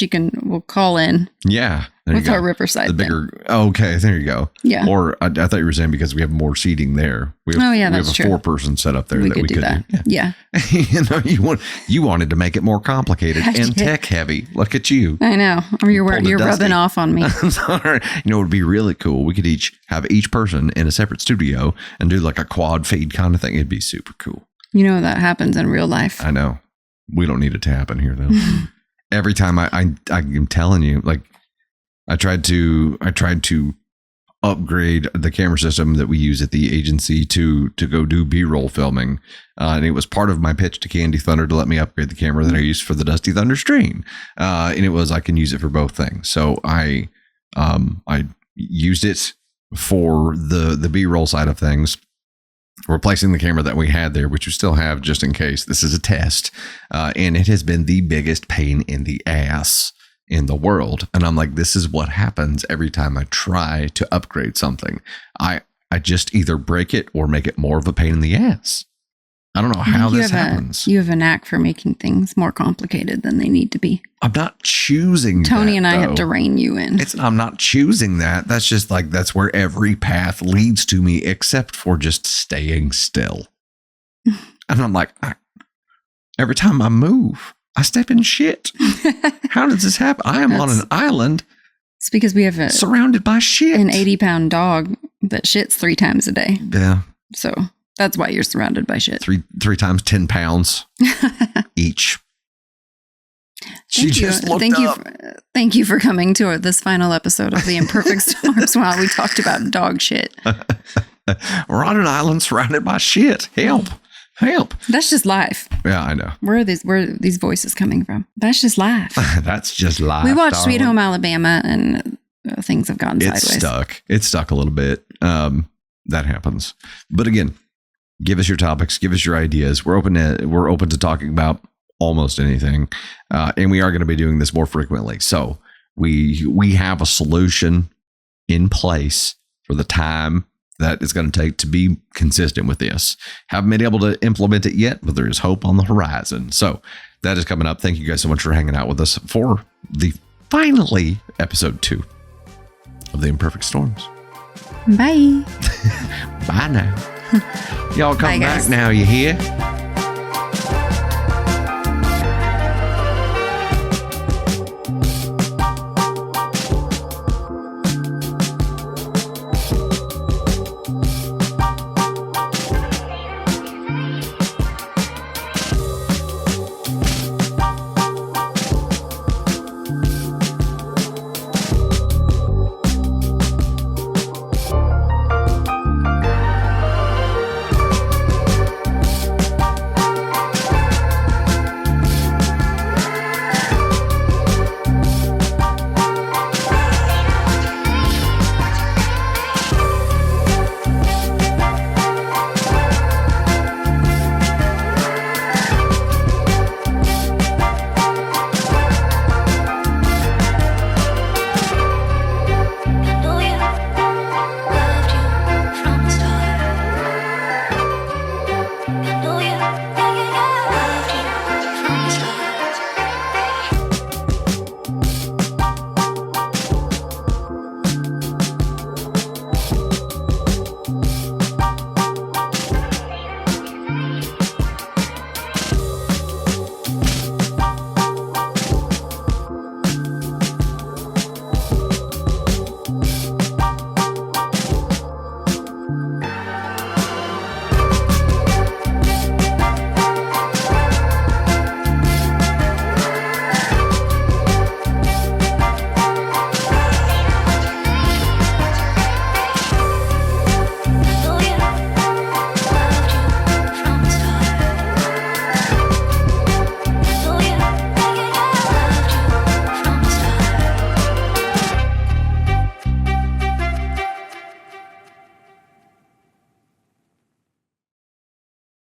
we'll call in.
Yeah.
With our Riverside.
The bigger. Okay. There you go.
Yeah.
Or I thought you were saying because we have more seating there. We have
that's true.
We have a 4-person setup there that we could do.
Yeah.
You wanted to make it more complicated and tech heavy. Look at you.
I know. You're rubbing off on me.
I'm sorry. It would be really cool. We could have each person in a separate studio and do like a quad feed kind of thing. It'd be super cool.
That happens in real life.
I know. We don't need it to happen here though. Every time I'm telling you, like I tried to upgrade the camera system that we use at the agency to go do B-roll filming. And it was part of my pitch to Candy Thunder to let me upgrade the camera that I used for the Dusty Thunder stream. And it was, I can use it for both things. So I used it for the B-roll side of things, replacing the camera that we had there, which we still have just in case. This is a test. And it has been the biggest pain in the ass in the world. And I'm like, this is what happens every time I try to upgrade something. I just either break it or make it more of a pain in the ass. I don't know how this happens.
You have a knack for making things more complicated than they need to be.
I'm not choosing
Tony
that,
and I have to rein you in.
I'm not choosing that. That's just like, that's where every path leads to me, except for just staying still. And I'm like, every time I move, I step in shit. How does this happen? I am on an island.
It's because we have
surrounded by shit.
An 80-pound dog that shits 3 times a day.
Yeah.
So that's why you're surrounded by shit.
Three times 10 pounds each. She just looked up.
Thank you for coming to this final episode of the Imperfect Storms while we talked about dog shit.
We're on an island surrounded by shit. Help.
That's just life.
Yeah, I know.
Where are these voices coming from? That's just life.
That's just life.
We watched Sweet Home Alabama and things have gone sideways.
It's stuck a little bit. That happens. But again, give us your topics, give us your ideas. We're open to talking about almost anything. And we are going to be doing this more frequently. So we have a solution in place for the time that it's going to take to be consistent with this. Haven't been able to implement it yet, but there is hope on the horizon. So that is coming up. Thank you guys so much for hanging out with us for the finally episode 2 of the Imperfect Storms.
Bye.
Bye now. Y'all come back now, you hear?